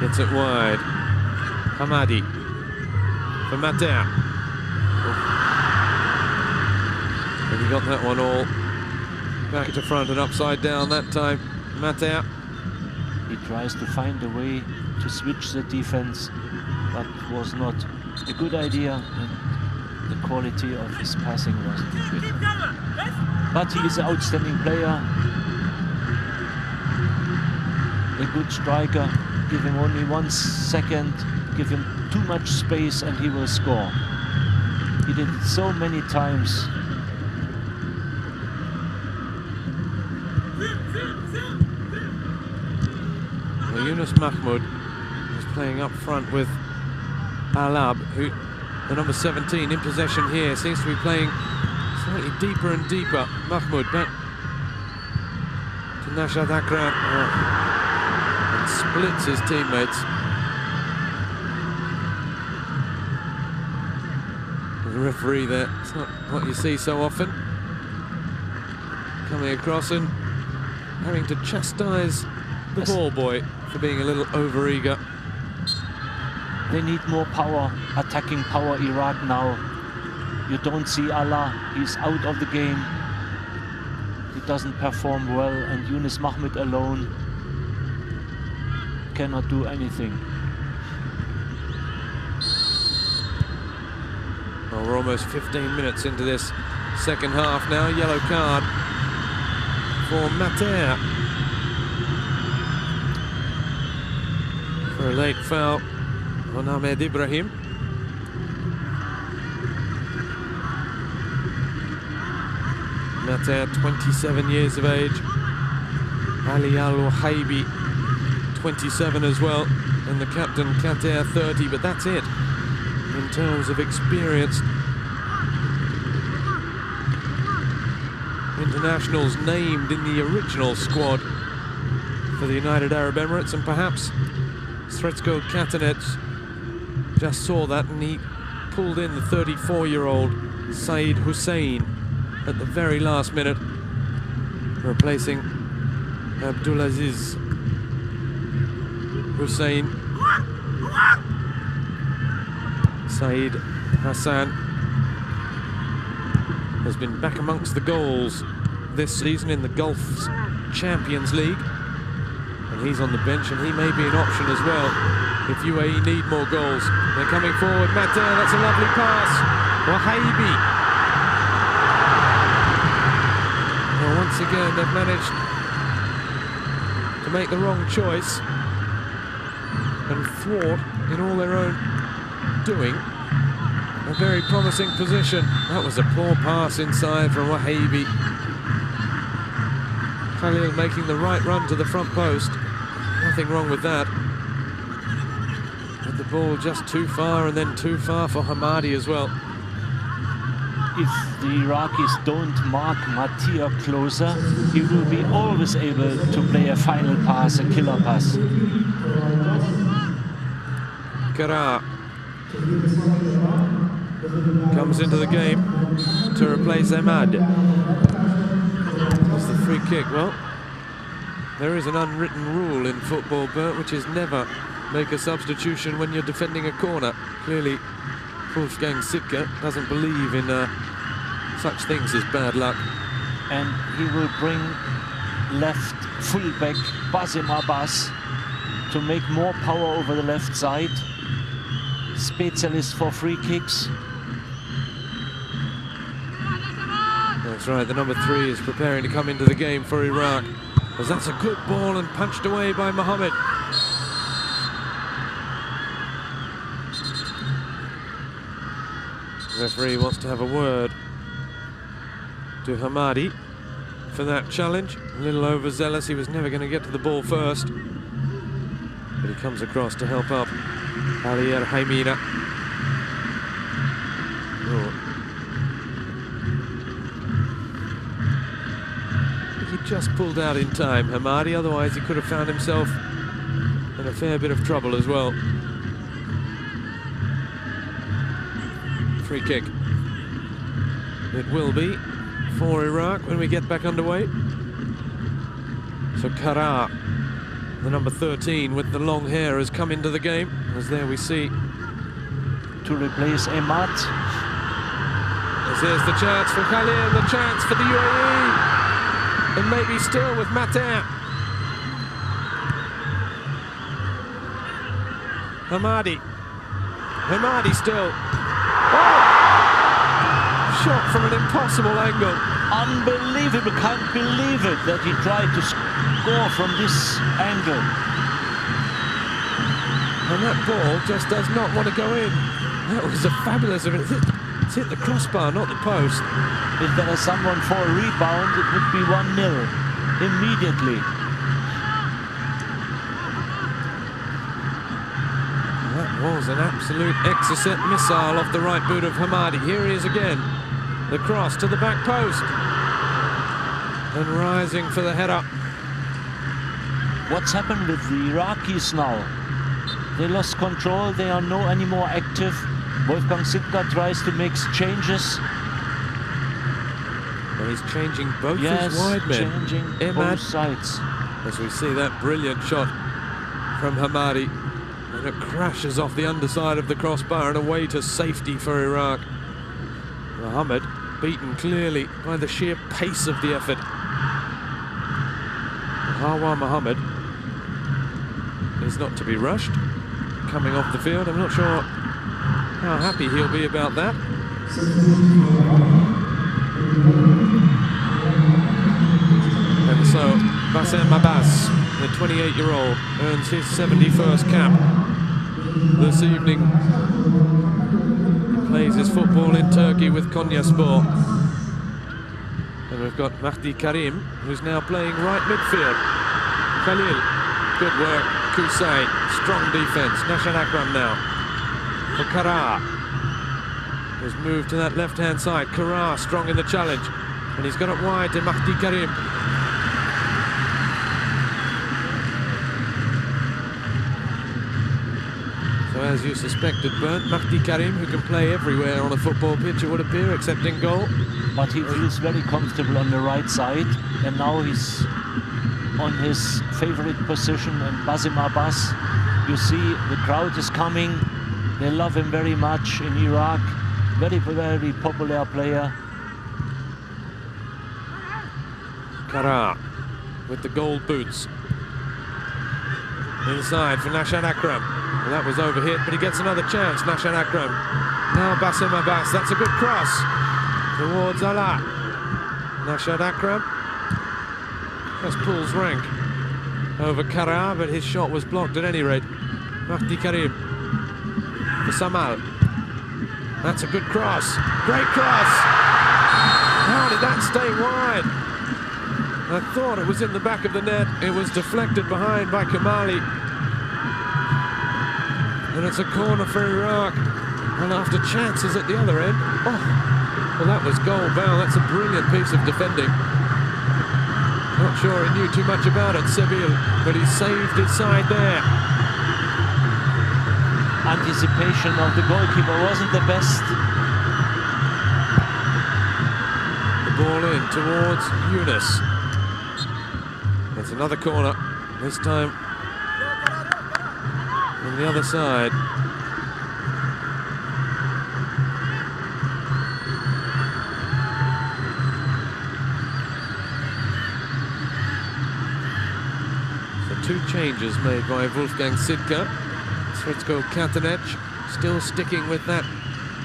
Gets it wide. Hamadi for Mater. And he got that one all back to front and upside down that time. Mater. He tries to find a way to switch the defense, but was not a good idea, and the quality of his passing wasn't good. But he is an outstanding player, a good striker. Give him only 1 second, give him too much space and he will score. He did it so many times. Well, Yunus Mahmoud is playing up front with Alab, who, the number 17 in possession here, seems to be playing slightly deeper and deeper. Mahmoud back to Rashad Akram. And splits his teammates. The referee there, it's not what you see so often. Coming across and having to chastise the ball boy for being a little overeager. They need more power, attacking power, Iraq now. You don't see Allah, he's out of the game. He doesn't perform well, and Yunus Mahmoud alone cannot do anything. Well, we're almost 15 minutes into this second half now. Yellow card for Mater for a late foul on Ahmed Ibrahim. Mater, 27 years of age. Ali Al-Wahaibi, 27 as well. And the captain, Kater, 30, but that's it in terms of experienced internationals named in the original squad for the United Arab Emirates, and perhaps Sretsko Katanec just saw that and he pulled in the 34-year-old Saeed Hussein at the very last minute, replacing Abdulaziz Hussein. Saeed Hassan has been back amongst the goals this season in the Gulf's Champions League, and he's on the bench, and he may be an option as well if UAE need more goals. They're coming forward. Mater, that's a lovely pass. Wahaibi. Well, once again, they've managed to make the wrong choice and thwart in all their own doing a very promising position. That was a poor pass inside from Wahaibi. Khalil making the right run to the front post. Nothing wrong with that. But the ball just too far, and then too far for Hamadi as well. If the Iraqis don't mark Matia closer, he will be always able to play a final pass, a killer pass. Kara comes into the game to replace Ahmad. That's the free kick. Well, there is an unwritten rule in football, Bert, which is never make a substitution when you're defending a corner. Clearly, Wolfgang Sitka doesn't believe in such things as bad luck. And he will bring left fullback Basim Abbas to make more power over the left side. Specialist for free kicks. That's right, the number 3 is preparing to come into the game for Iraq, as that's a good ball and punched away by Mohammed. The referee wants to have a word to Hamadi for that challenge. A little overzealous, he was never going to get to the ball first, but he comes across to help up Ali Al-Haimina. He just pulled out in time, Hamadi, otherwise he could have found himself in a fair bit of trouble as well. Free kick. It will be for Iraq when we get back underway. So Kara, the number 13 with the long hair, has come into the game, as there we see. To replace Ahmad. As there's the chance for Khalil, the chance for the UAE. And maybe still with Mater. Hamadi still. Oh! Shot from an impossible angle. Unbelievable, can't believe it that he tried to score from this angle. And that ball just does not want to go in. That was a fabulous, it's hit the crossbar, not the post. If there is someone for a rebound, it would be 1-0 immediately. That was an absolute exocet missile off the right boot of Hamadi. Here he is again. The cross to the back post. And rising for the header. What's happened with the Iraqis now? They lost control, they are not anymore active. Wolfgang Sitka tries to make changes. And he's changing both his wide men. Changing both sides. As we see that brilliant shot from Hamadi. And it crashes off the underside of the crossbar and away to safety for Iraq. Mohammed beaten clearly by the sheer pace of the effort. Hawa Mohammed is not to be rushed. Coming off the field, I'm not sure how happy he'll be about that. And so Bassem Abbas, the 28-year-old, earns his 71st cap this evening. Plays his football in Turkey with Konyaspor. And we've got Mahdi Karim, who's now playing right midfield. Khalil, good work. Kusai, strong defense. Nashan Akram now for Kara. Has moved to that left-hand side. Kara strong in the challenge. And he's got it wide to Mahdi Karim. So as you suspected, Bernd, Mahdi Karim, who can play everywhere on a football pitch, it would appear, except in goal. But he feels very comfortable on the right side. And now he's on his favorite position. And Bassem Abbas, you see the crowd is coming. They love him very much in Iraq. Very, very popular player. Kara with the gold boots. Inside for Nashan Akram. Well, that was overhit, but he gets another chance, Nashan Akram. Now Bassem Abbas, that's a good cross towards Allah. Nashan Akram just pulls rank over Kara, but his shot was blocked at any rate. Mahdi Karim for Samal. That's a good cross. Great cross. How did that stay wide? I thought it was in the back of the net. It was deflected behind by Kamali. And it's a corner for Iraq. And after chances at the other end. Oh, well, that was goal bound. That's a brilliant piece of defending. Not sure he knew too much about it, Seville, but he saved his side there. Anticipation of the goalkeeper wasn't the best. The ball in towards Yunus. That's another corner, this time on the other side. So 2 changes made by Wolfgang Sidka. Srečko Katanec still sticking with that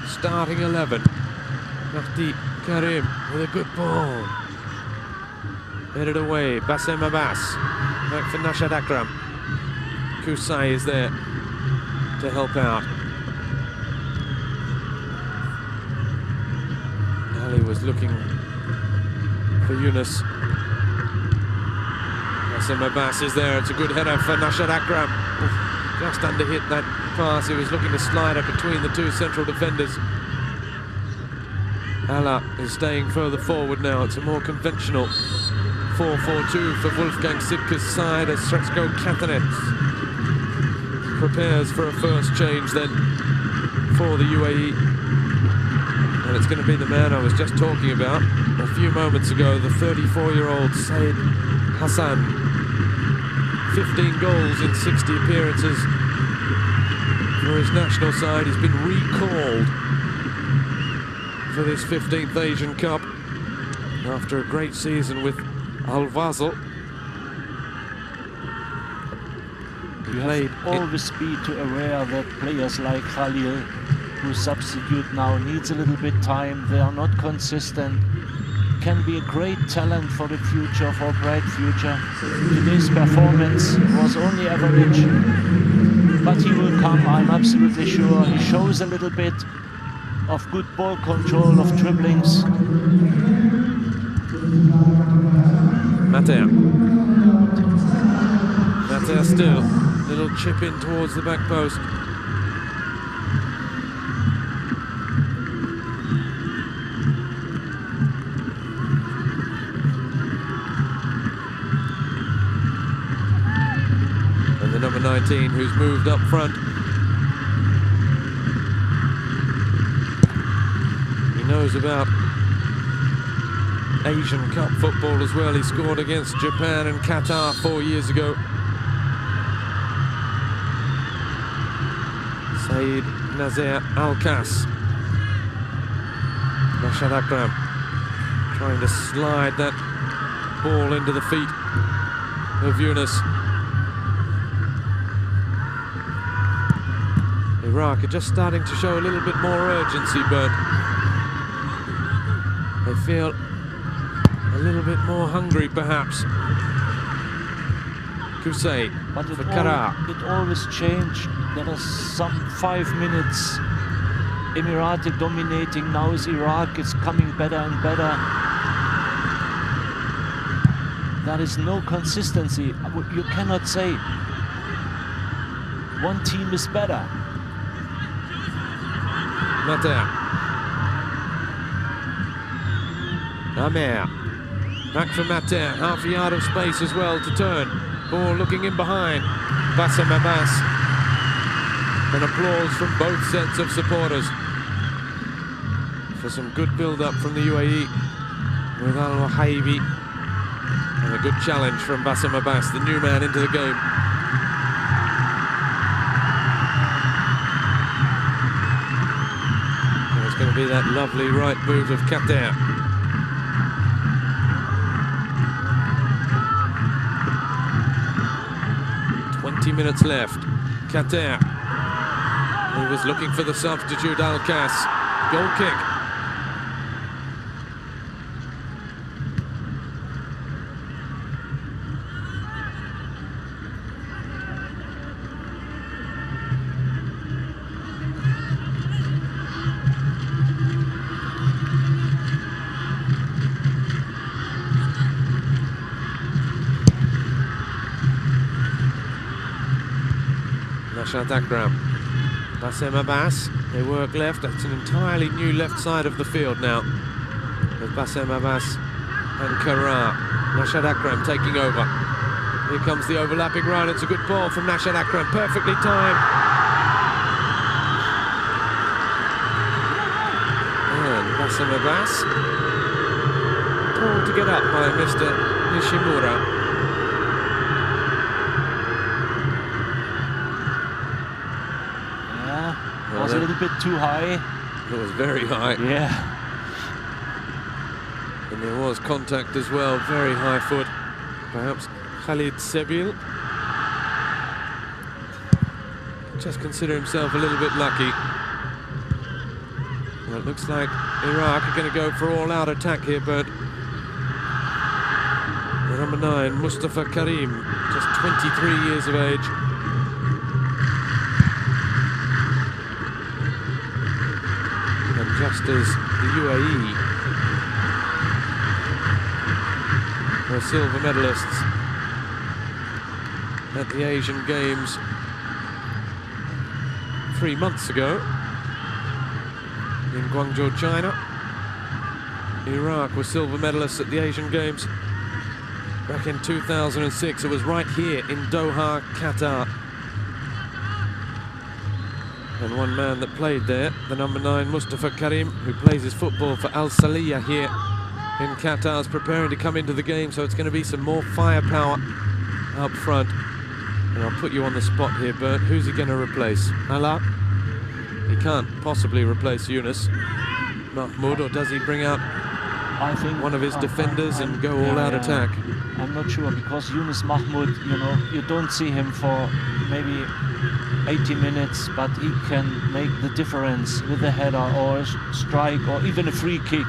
starting 11. Mahdi Karim with a good ball. Headed away, Bassem Abbas. Back for Nashan Akram. Kusai is there to help out. Ali was looking for Yunus. Bassem Abbas is there. It's a good header for Nashan Akram. Just underhit that pass. He was looking to slide it between the 2 central defenders. Allah is staying further forward now. It's a more conventional 4-4-2 for Wolfgang Sidka's side as Srečko Katanec prepares for a first change then for the UAE. And it's going to be the man I was just talking about a few moments ago, the 34-year-old Said Hassan. 15 goals in 60 appearances for his national side. He's been recalled for this 15th Asian Cup after a great season with Al-Wasl. You have always be too aware that players like Khalil, who substitute now, needs a little bit time. They are not consistent. Can be a great talent for the future, for a bright future. Today's performance was only average, but he will come, I'm absolutely sure. He shows a little bit of good ball control, of dribblings. Mater still, little chip in towards the back post. And the number 19 who's moved up front. He knows about Asian Cup football as well. He scored against Japan and Qatar 4 years ago. Aid Nazir Al-Kas. Rashad Akram trying to slide that ball into the feet of Yunus. Iraq are just starting to show a little bit more urgency, but they feel a little bit more hungry, perhaps. Kusay for Kara. It always changed. There was some 5 minutes Emirati dominating. Now is Iraq. It's coming better and better. There is no consistency. You cannot say one team is better. Mater. Amer. Back for Mater. Half a yard of space as well to turn. Ball looking in behind. Bassem Abbas. And applause from both sets of supporters for some good build-up from the UAE with Al-Wahaibi. And a good challenge from Bassem Abbas, the new man into the game. And it's going to be that lovely right boot of Qatar. Minutes left. Qatar, who was looking for the substitute, Al-Kas. Goal kick. Rashad Akram, Bassem Abbas, they work left. That's an entirely new left side of the field now with Bassem Abbas and Kara. Rashad Akram taking over. Here comes the overlapping run. It's a good ball from Rashad Akram, perfectly timed. And Bassem Abbas told to get up by Mr. Nishimura. It was a little bit too high. It was very high. Yeah. And there was contact as well, very high foot. Perhaps Khalid Sebil just consider himself a little bit lucky. Well, it looks like Iraq are going to go for all-out attack here, but the number 9, Mustafa Karim, just 23 years of age. Just as the UAE were silver medalists at the Asian Games 3 months ago in Guangzhou, China. Iraq were silver medalists at the Asian Games back in 2006. It was right here in Doha, Qatar. And one man that played there, the number 9, Mustafa Karim, who plays his football for Al Saliyah here in Qatar, is preparing to come into the game, so it's going to be some more firepower up front. And I'll put you on the spot here, Bert. Who's he going to replace? Allah? He can't possibly replace Yunus. Mahmoud, or does he bring out one of his defenders and go all-out attack? I'm not sure, because Yunus Mahmoud, you know, you don't see him for maybe 80 minutes, but he can make the difference with a header or a strike or even a free kick.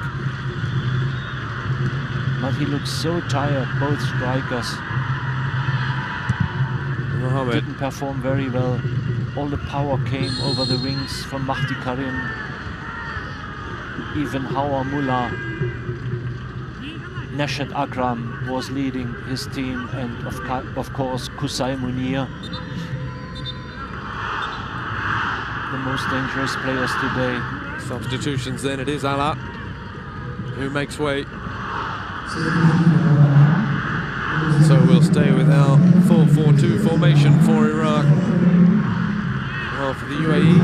But he looks so tired, both strikers. Mohammed didn't perform very well. All the power came over the wings from Mahdi Karim. Even Hawa Mullah. Rashad Akram was leading his team, and of course Kusay Munir. The most dangerous players today. Substitutions then, it is Allah who makes way. So we'll stay with our 4-4-2 formation for Iraq. Well, for the UAE,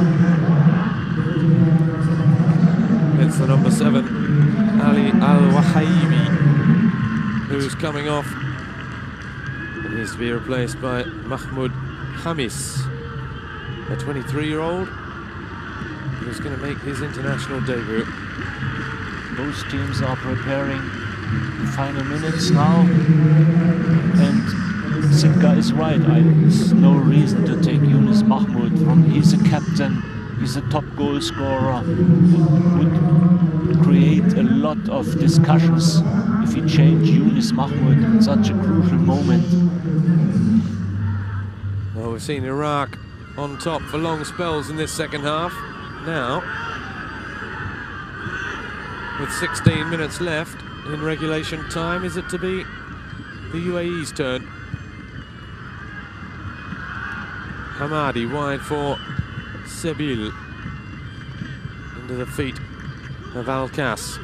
it's the number 7, Ali Al-Wahaibi, who's coming off. It needs to be replaced by Mahmoud Khamis, a 23-year-old who's going to make his international debut. Both teams are preparing the final minutes now, and Sitka is right. There's no reason to take Yunus Mahmoud. He's a captain, he's a top goal scorer. Would create a lot of discussions if he changed Yunus Mahmoud in such a crucial moment. Well, we've seen Iraq on top for long spells in this second half. Now, with 16 minutes left in regulation time, is it to be the UAE's turn? Hamadi wide for Sebil. Into the feet of Al-Kas.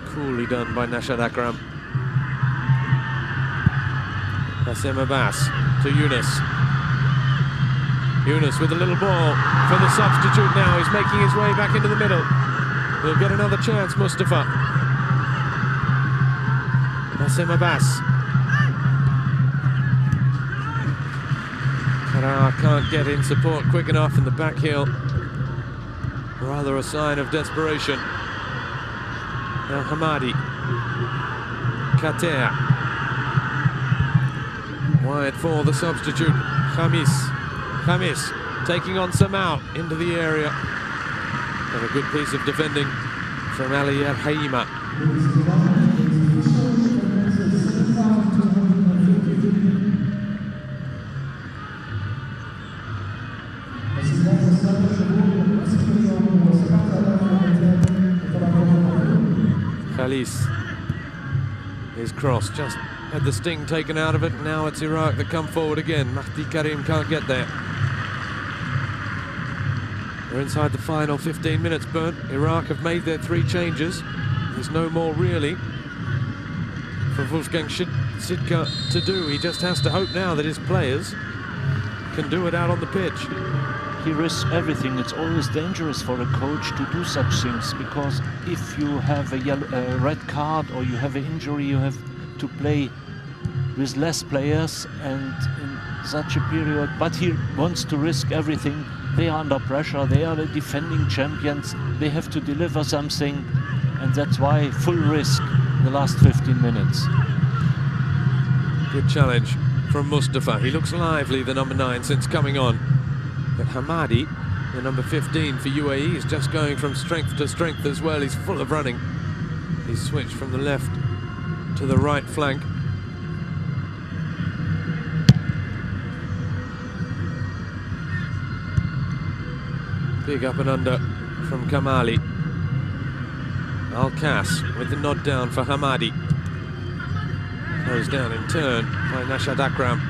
Coolly done by Nashad Akram. Hasem Abbas to Yunus. Yunus with a little ball for the substitute now. He's making his way back into the middle. He'll get another chance, Mustafa. Hasem Abbas. Farah can't get in support quick enough in the back heel. Rather a sign of desperation. Now Hamadi. Kater. Wide for the substitute. Khamis taking on Samau into the area. And a good piece of defending from Ali Erhaima. Khalis. His cross just had the sting taken out of it. Now it's Iraq that come forward again. Mahdi Karim can't get there. We're inside the final 15 minutes, Bernd. Iraq have made their 3 changes. There's no more really for Wolfgang Sitka to do. He just has to hope now that his players can do it out on the pitch. He risks everything. It's always dangerous for a coach to do such things, because if you have a red card or you have an injury, you have to play with less players and in such a period. But he wants to risk everything. They are under pressure. They are the defending champions. They have to deliver something, and that's why full risk in the last 15 minutes. Good challenge from Mustafa. He looks lively, the number 9, since coming on. But Hamadi, the number 15 for UAE, is just going from strength to strength as well. He's full of running. He's switched from the left to the right flank. Big up and under from Kamali. Al-Kas with the nod down for Hamadi. Throws down in turn by Nashad Akram.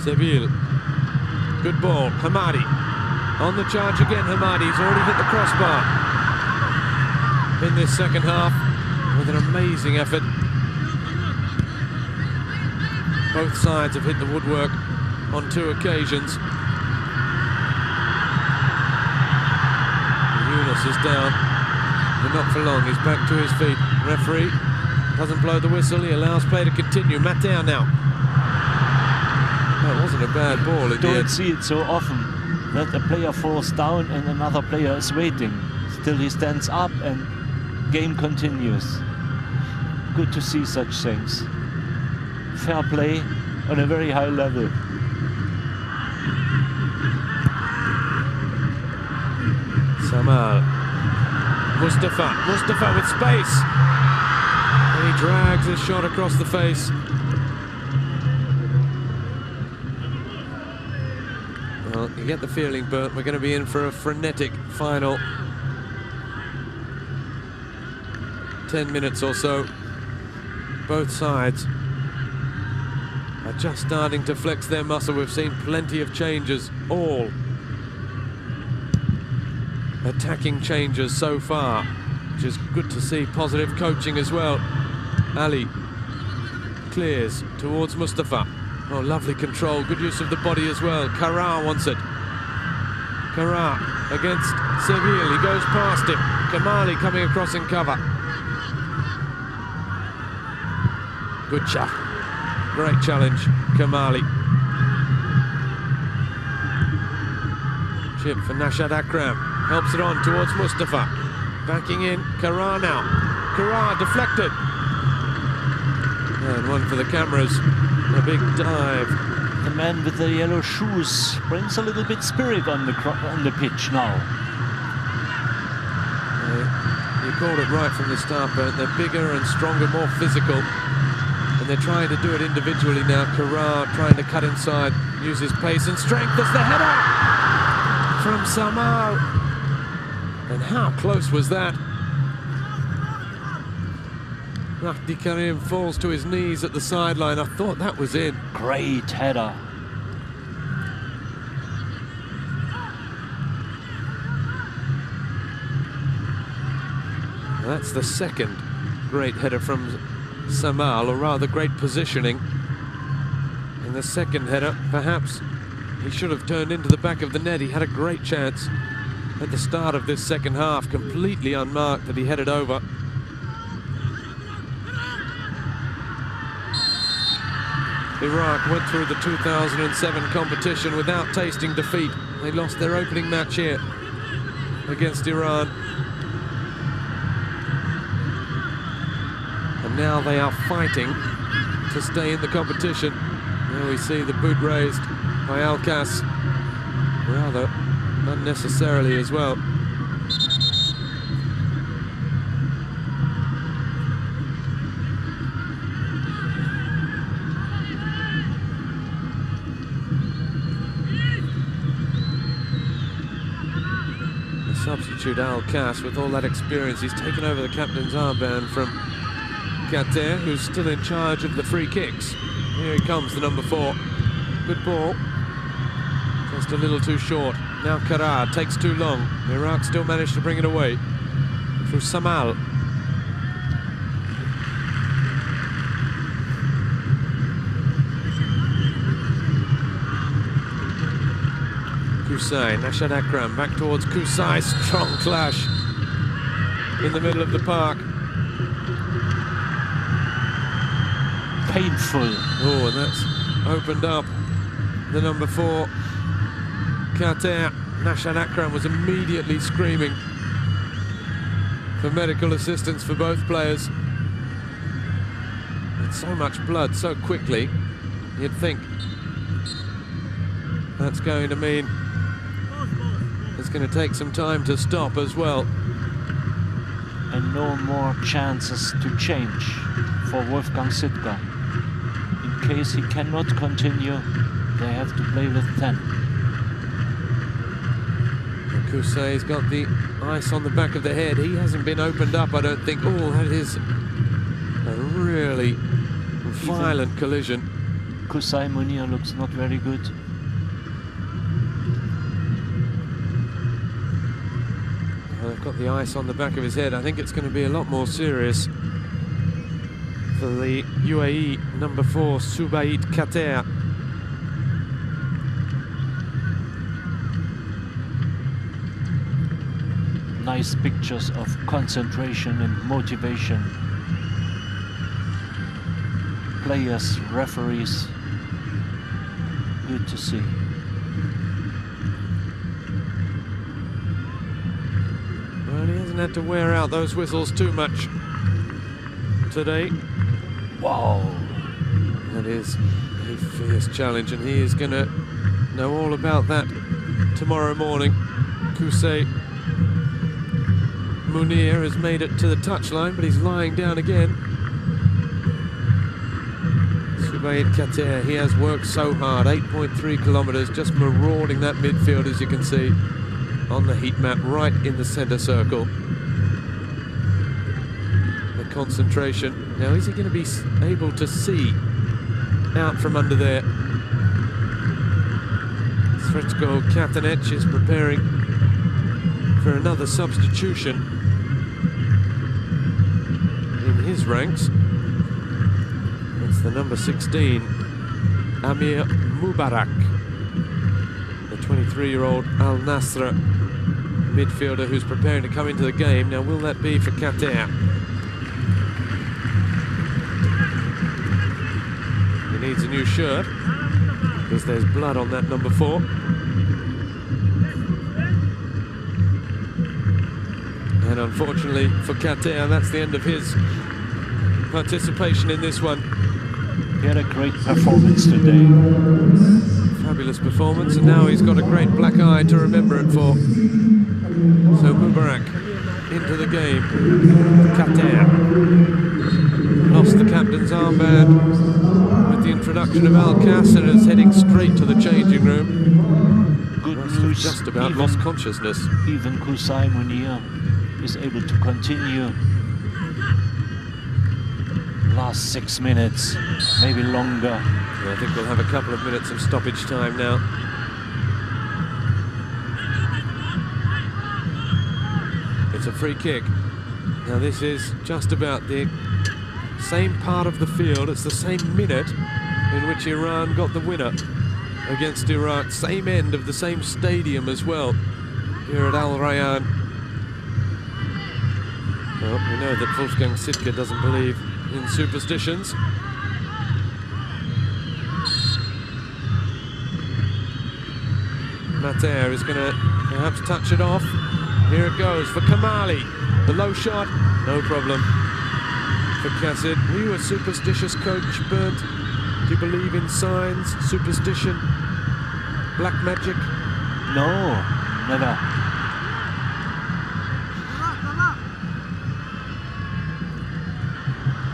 Sebil. Good ball. Hamadi. On the charge again, Hamadi. He's already hit the crossbar in this second half with an amazing effort. Both sides have hit the woodwork on 2 occasions. Yunus is down, but not for long. He's back to his feet. Referee doesn't blow the whistle. He allows play to continue. Matter now. That wasn't a bad ball. You don't see it so often that a player falls down and another player is waiting. Still he stands up and game continues. Good to see such things. Fair play on a very high level. Samal. Mustafa with space. And he drags his shot across the face. Well, you get the feeling, Bert, we're going to be in for a frenetic final 10 minutes or so. Both sides are just starting to flex their muscle. We've seen plenty of changes, all attacking changes so far, which is good to see. Positive coaching as well. Ali clears towards Mustafa. Oh, lovely control, good use of the body as well. Kara wants it. Kara against Seville, he goes past him. Kamali coming across in cover. Good shot. Great challenge, Kamali. Chip for Nashad Akram. Helps it on towards Mustafa. Backing in, Kara now. Kara deflected. And one for the cameras. A big dive. The man with the yellow shoes brings a little bit spirit on the pitch now. You called it right from the start, but they're bigger and stronger, more physical. And they're trying to do it individually now. Kara trying to cut inside, use his pace and strength as the header from Samal. And how close was that? Mahdi Karim falls to his knees at the sideline. I thought that was in. Great header. That's the second great header from Samal, or rather great positioning. And the second header, perhaps he should have turned into the back of the net. He had a great chance at the start of this second half, completely unmarked, that he headed over. Iraq went through the 2007 competition without tasting defeat. They lost their opening match here against Iran. And now they are fighting to stay in the competition. Now we see the boot raised by Alkas, rather unnecessarily as well. The substitute Alkas, with all that experience, he's taken over the captain's armband from Kater, who's still in charge of the free kicks. Here he comes, the number 4. Good ball. Just a little too short. Now Kara takes too long. Iraq still managed to bring it away through Samal. Kusai, Nashad Akram back towards Kusai. Strong clash in the middle of the park. Painful. Oh, and that's opened up the number 4. Kater. Nashad Akram was immediately screaming for medical assistance for both players. And so much blood so quickly, you'd think that's going to mean it's going to take some time to stop as well. And no more chances to change for Wolfgang Sitka. In case he cannot continue, they have to play with 10. Kusai's got the ice on the back of the head. He hasn't been opened up, I don't think. Oh, that is a really violent collision. Kusai Munir looks not very good. Well, they've got the ice on the back of his head. I think it's going to be a lot more serious for the UAE number 4, Subaid Kater. Nice pictures of concentration and motivation. Players, referees, good to see. Well, he hasn't had to wear out those whistles too much today. Wow. That is a fierce challenge, and he is going to know all about that tomorrow morning. Kusai Munir has made it to the touchline, but he's lying down again. Subaid Kater, he has worked so hard, 8.3 kilometers, just marauding that midfield, as you can see on the heat map, right in the center circle. The concentration. Now, is he going to be able to see out from under there? Sretko Katanec is preparing for another substitution in his ranks. It's the number 16, Amir Mubarak, the 23-year-old Al Nasr midfielder who's preparing to come into the game. Now, will that be for Kater? He needs a new shirt because there's blood on that number 4. And unfortunately for Qatar, that's the end of his participation in this one. He had a great performance today. Fabulous performance, and now he's got a great black eye to remember it for. So Mubarak into the game. Qatar lost the captain's armband with the introduction of Al-Qas and is heading straight to the changing room. Good news, just about lost consciousness. Even Qusay Munir is able to continue. Last 6 minutes, maybe longer. Yeah, I think we'll have a couple of minutes of stoppage time now. It's a free kick. Now this is just about the same part of the field. It's the same minute in which Iran got the winner against Iraq. Same end of the same stadium as well, here at Al Rayyan. Well, we know that Wolfgang Sittke doesn't believe in superstitions. Mater is going to perhaps touch it off. Here it goes for Kamali. The low shot, no problem for Kassid. Were you a superstitious coach, Bernd? Do you believe in signs, superstition, black magic? No, never.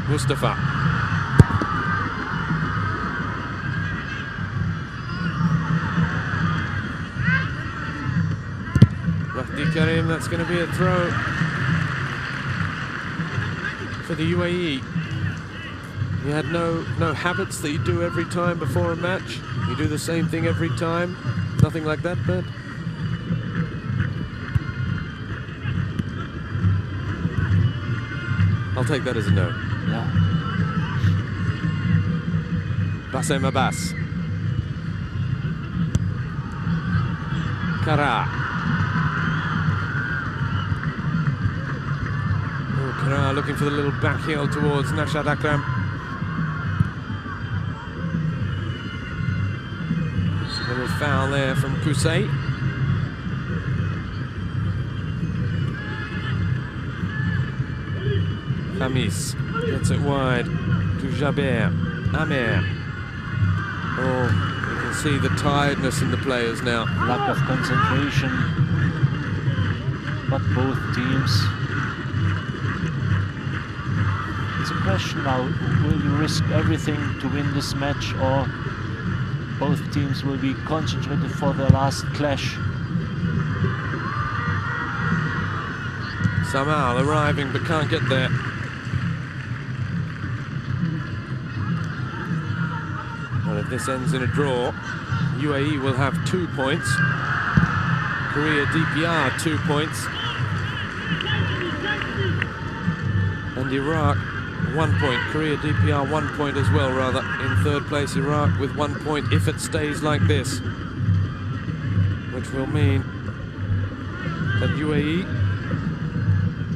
Mustafa. Mahdi Karim, that's going to be a throw for the UAE. You had no habits that you do every time before a match? You do the same thing every time? Nothing like that, Bernd? I'll take that as a no. Yeah. Bassem Abbas. Kara. Oh, Kara looking for the little back heel towards Nashad Akram. A little foul there from Qusay. Khamis gets it wide to Jaber. Amer. Oh, you can see the tiredness in the players now. Lack of concentration. But both teams. It's a question now, will you risk everything to win this match, or both teams will be concentrated for their last clash? Samal arriving but can't get there. Well, if this ends in a draw, UAE will have 2 points. Korea DPR 2 points. And Iraq 1 point. Korea DPR 1 point as well, rather. In third place, Iraq with 1 point if it stays like this. Which will mean that UAE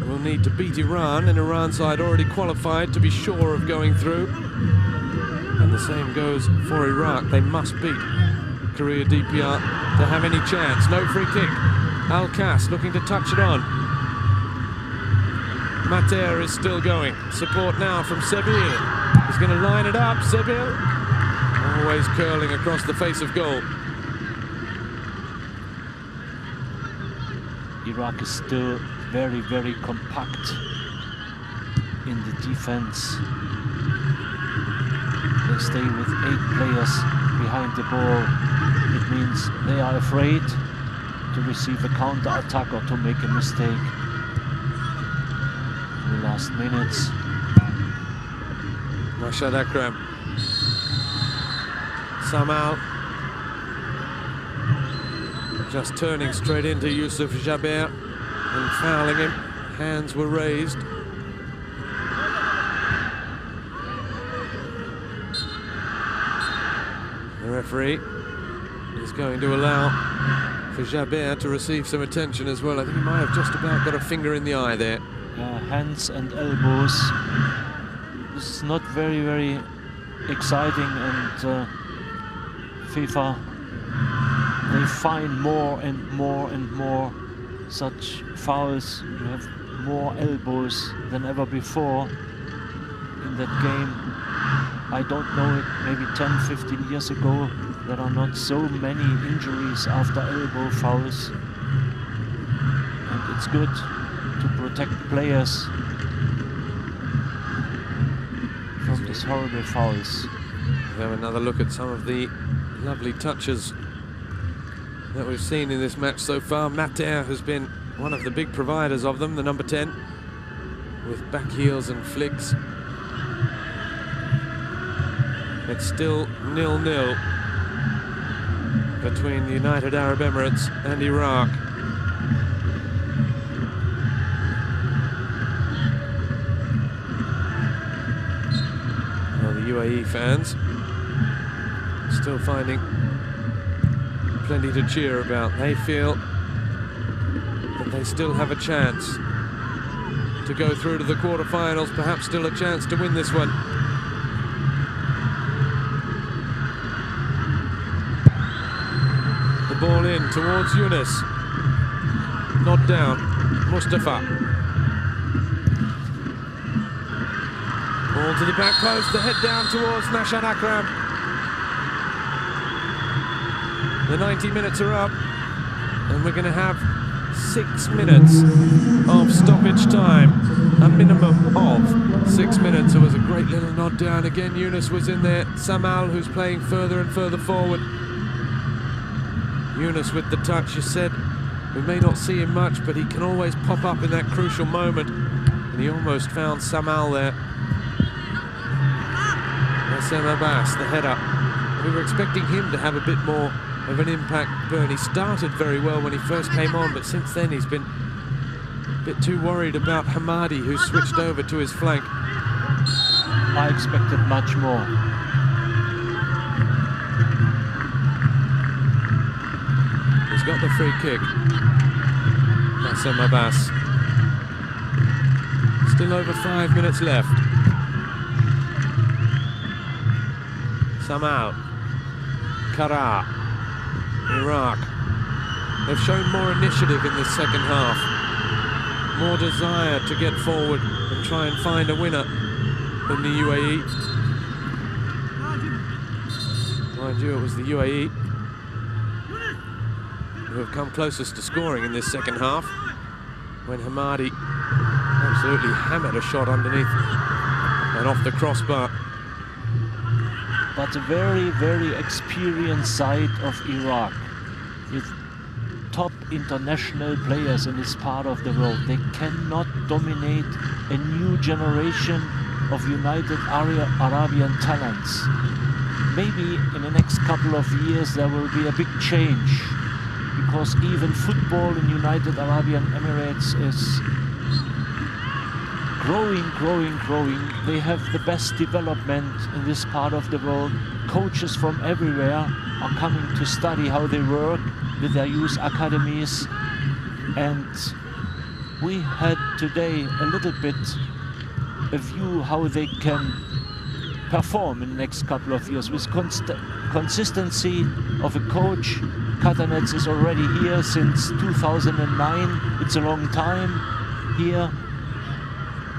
will need to beat Iran, and Iran's side already qualified to be sure of going through. And the same goes for Iraq. They must beat Korea DPR to have any chance. No free kick. Al-Qas looking to touch it on. Mater is still going. Support now from Sebil. He's going to line it up. Sebil always curling across the face of goal. Iraq is still very, very compact in the defense. They stay with 8 players behind the ball. It means they are afraid to receive a counter-attack or to make a mistake in the last minutes. Rashad Akram. Samal. Just turning straight into Yusuf Jaber and fouling him. Hands were raised. The referee is going to allow for Jaber to receive some attention as well. I think he might have just about got a finger in the eye there. Hands and elbows. This is not very, very exciting, and FIFA, they find more and more and more such fouls. You have more elbows than ever before in that game. I don't know it, maybe 10, 15 years ago, there are not so many injuries after elbow fouls. And it's good to protect players from these horrible fouls. We have another look at some of the lovely touches that we've seen in this match so far. Mater has been one of the big providers of them, the number 10, with back heels and flicks. It's still 0-0 between the United Arab Emirates and Iraq. Well, the UAE fans still finding plenty to cheer about. They feel that they still have a chance to go through to the quarterfinals, perhaps still a chance to win this one. The ball in towards Yunus. Not down. Mustafa. Ball to the back post, the head down towards Nashan Akram. The 90 minutes are up, and we're going to have 6 minutes of stoppage time. A minimum of 6 minutes. It was a great little nod down. Again, Yunus was in there. Samal, who's playing further and further forward. Yunus with the touch. You said we may not see him much, but he can always pop up in that crucial moment. And he almost found Samal there. Bassem Abbas, the header. We were expecting him to have a bit more of an impact. Bernie started very well when he first came on, but since then he's been a bit too worried about Hamadi, who switched over to his flank. I expected much more. He's got the free kick. Bassem Abbas. Still over 5 minutes left. Samal. Kara. Iraq. They've shown more initiative in this second half. More desire to get forward and try and find a winner than the UAE. Mind you, it was the UAE who have come closest to scoring in this second half, when Hamadi absolutely hammered a shot underneath and off the crossbar. But a very, very experienced side of Iraq, with top international players in this part of the world. They cannot dominate a new generation of United Arabian talents. Maybe in the next couple of years there will be a big change, because even football in United Arabian Emirates is growing. They have the best development in this part of the world. Coaches from everywhere are coming to study how they work with their youth academies. And we had today a little bit a view how they can perform in the next couple of years with consistency of a coach. Katanets is already here since 2009. It's a long time here.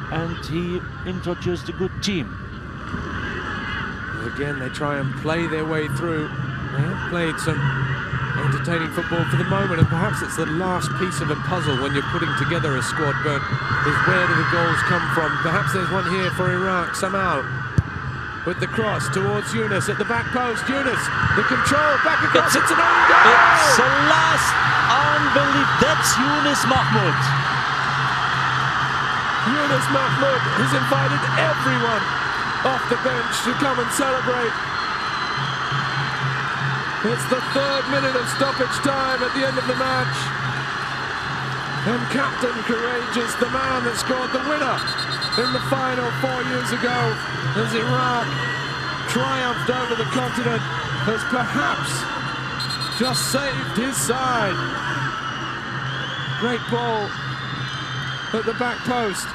And he introduced a good team. Again, they try and play their way through. They have played some entertaining football for the moment, and perhaps it's the last piece of a puzzle when you're putting together a squad, but is where do the goals come from? Perhaps there's one here for Iraq. Samal with the cross towards Yunus at the back post. Yunus, the control, back across, it's an own goal! It's the last unbelievable. That's Yunus Mahmoud. Yunus Mahmoud has invited everyone off the bench to come and celebrate. It's the 3rd minute of stoppage time at the end of the match. And Captain Courageous, the man that scored the winner in the final 4 years ago, as Iraq triumphed over the continent, has perhaps just saved his side. Great ball at the back post,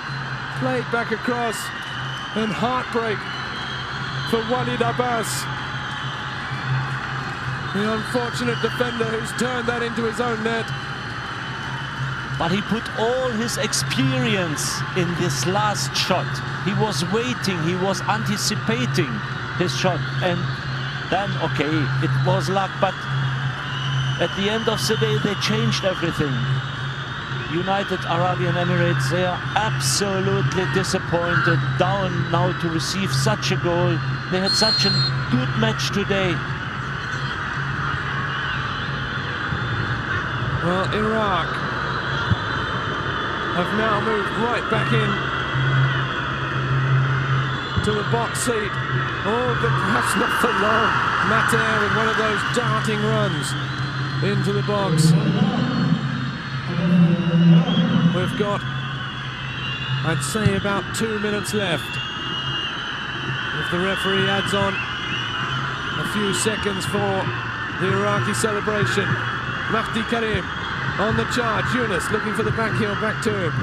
played back across, and heartbreak for Walid Abbas, the unfortunate defender who's turned that into his own net. But he put all his experience in this last shot. He was waiting, he was anticipating his shot. And then, okay, it was luck, but at the end of the day, they changed everything. United Arab Emirates, they are absolutely disappointed, down now to receive such a goal. They had such a good match today. Well, Iraq have now moved right back in to the box seat. Oh, but perhaps not for long. Mater with one of those darting runs into the box. We've got, I'd say, about 2 minutes left. If the referee adds on a few seconds for the Iraqi celebration. Mahdi Karim on the charge. Yunus looking for the back heel, back to him.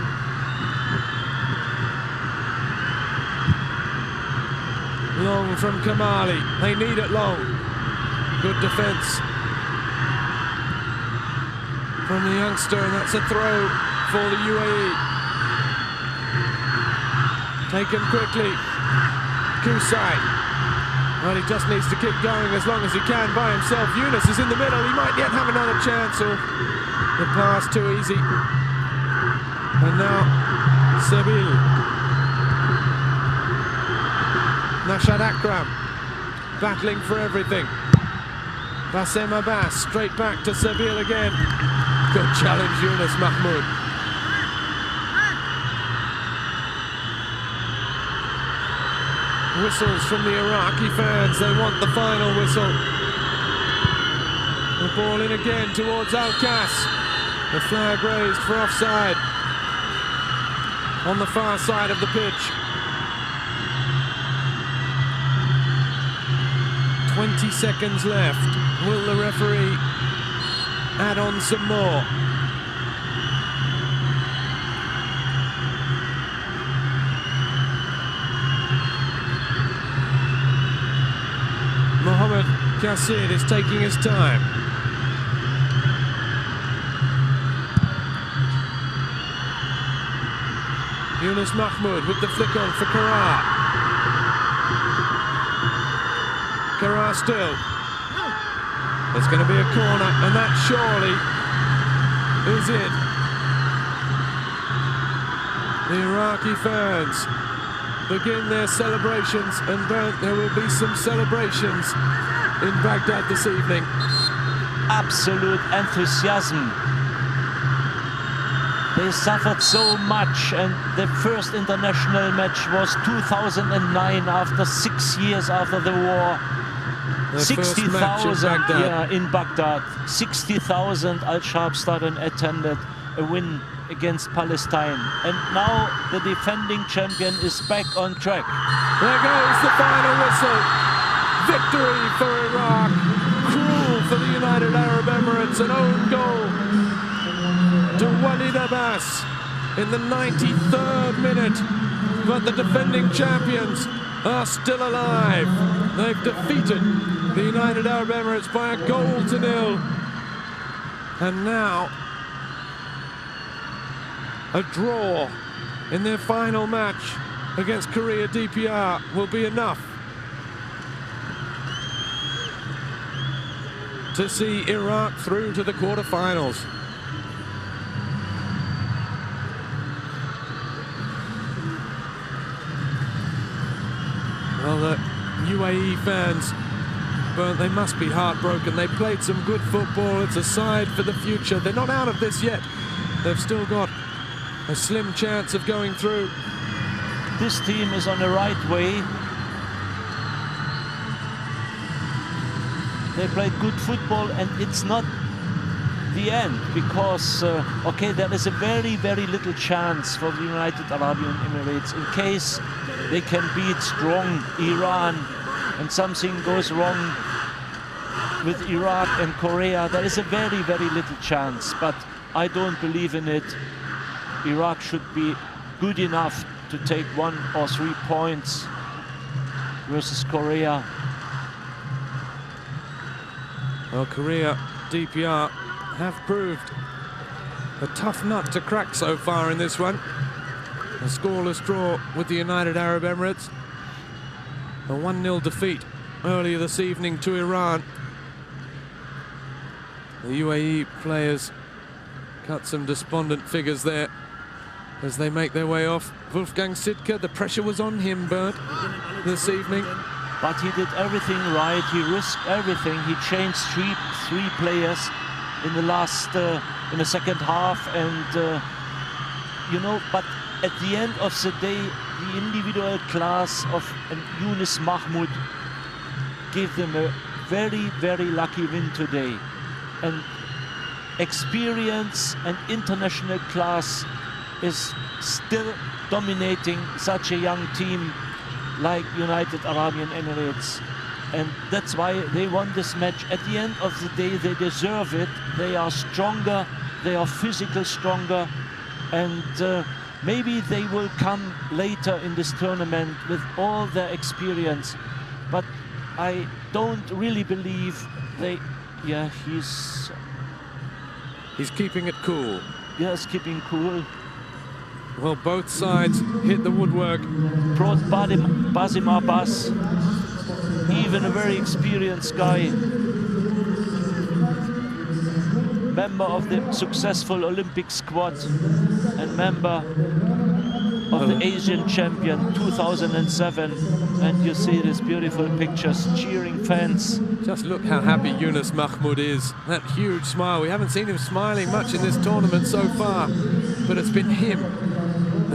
Long from Kamali. They need it long. Good defense from the youngster, and that's a throw for the UAE. Taken quickly. Kusai. Well, he just needs to keep going as long as he can by himself. Yunus is in the middle. He might yet have another chance, or the pass too easy. And now Sabil. Nashad Akram battling for everything. Bassem Abbas straight back to Sabil again. Good challenge, Yunus Mahmoud. Whistles from the Iraqi fans. They want the final whistle. The ball in again towards Al-Kas. The flag raised for offside on the far side of the pitch. 20 seconds left. Will the referee add on some more? Mohamed Kassid is taking his time. Yunus Mahmoud with the flick on for Karar. Karar still. There's going to be a corner, and that surely is it. The Iraqi fans begin their celebrations, and there will be some celebrations in Baghdad this evening. Absolute enthusiasm. They suffered so much, and the first international match was 2009, after 6 years after the war. 60,000 in Baghdad. 60,000 Al-Shab Stadium attended a win against Palestine. And now the defending champion is back on track. There goes the final whistle. Victory for Iraq. Cruel for the United Arab Emirates. An own goal to Walid Abbas in the 93rd minute. But the defending champions are still alive. They've defeated the United Arab Emirates by 1-0. And now a draw in their final match against Korea DPR will be enough to see Iraq through to the quarterfinals. Well, the UAE fans, well, they must be heartbroken. They played some good football. It's a side for the future. They're not out of this yet. They've still got a slim chance of going through. This team is on the right way. They played good football, and it's not the end, because okay, there is a very, very little chance for the United Arab Emirates in case they can beat strong Iran and something goes wrong with Iraq and Korea. There is a very, very little chance, but I don't believe in it. Iraq should be good enough to take 1 or 3 points versus Korea. Well, Korea DPR have proved A tough nut to crack so far in this one. A scoreless draw with the United Arab Emirates. A 1-0 defeat earlier this evening to Iran. The UAE players cut some despondent figures there as they make their way off. Wolfgang Sittke, the pressure was on him, Bernd, this evening. But he did everything right. He risked everything. He changed three players in the last, in the second half, and you know. But at the end of the day, the individual class of Yunus Mahmoud gave them a very, very lucky win today. And experience and international class is still dominating such a young team like United Arab Emirates, and that's why they won this match. At the end of the day, they deserve it. They are stronger, they are physically stronger, and maybe they will come later in this tournament with all their experience, but I don't really believe they... Yeah, he's keeping it cool. Yes, keeping cool. Well, both sides hit the woodwork. Brought Basim Abbas, even a very experienced guy, member of the successful Olympic squad and member of the Asian champion 2007. And you see these beautiful pictures, cheering fans. Just look how happy Yunus Mahmoud is. That huge smile. We haven't seen him smiling much in this tournament so far, but it's been him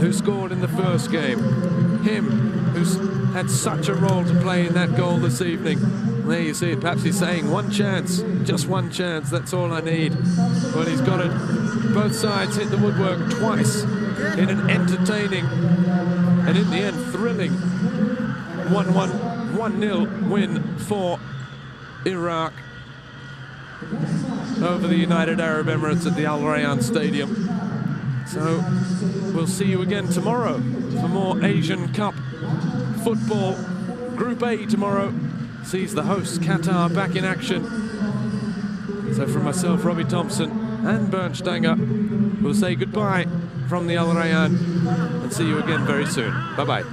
who scored in the first game. Him who's had such a role to play in that goal this evening. There you see it. Perhaps he's saying one chance, just one chance, that's all I need. Well, he's got it. Both sides hit the woodwork twice in an entertaining and in the end thrilling 1-0 win for Iraq over the United Arab Emirates at the Al Rayyan Stadium. So we'll see you again tomorrow for more Asian Cup football. Group A tomorrow sees the hosts Qatar back in action. So from myself, Robbie Thompson, and Bernd Stenger, we'll say goodbye from the Al Rayyan and see you again very soon. Bye-bye.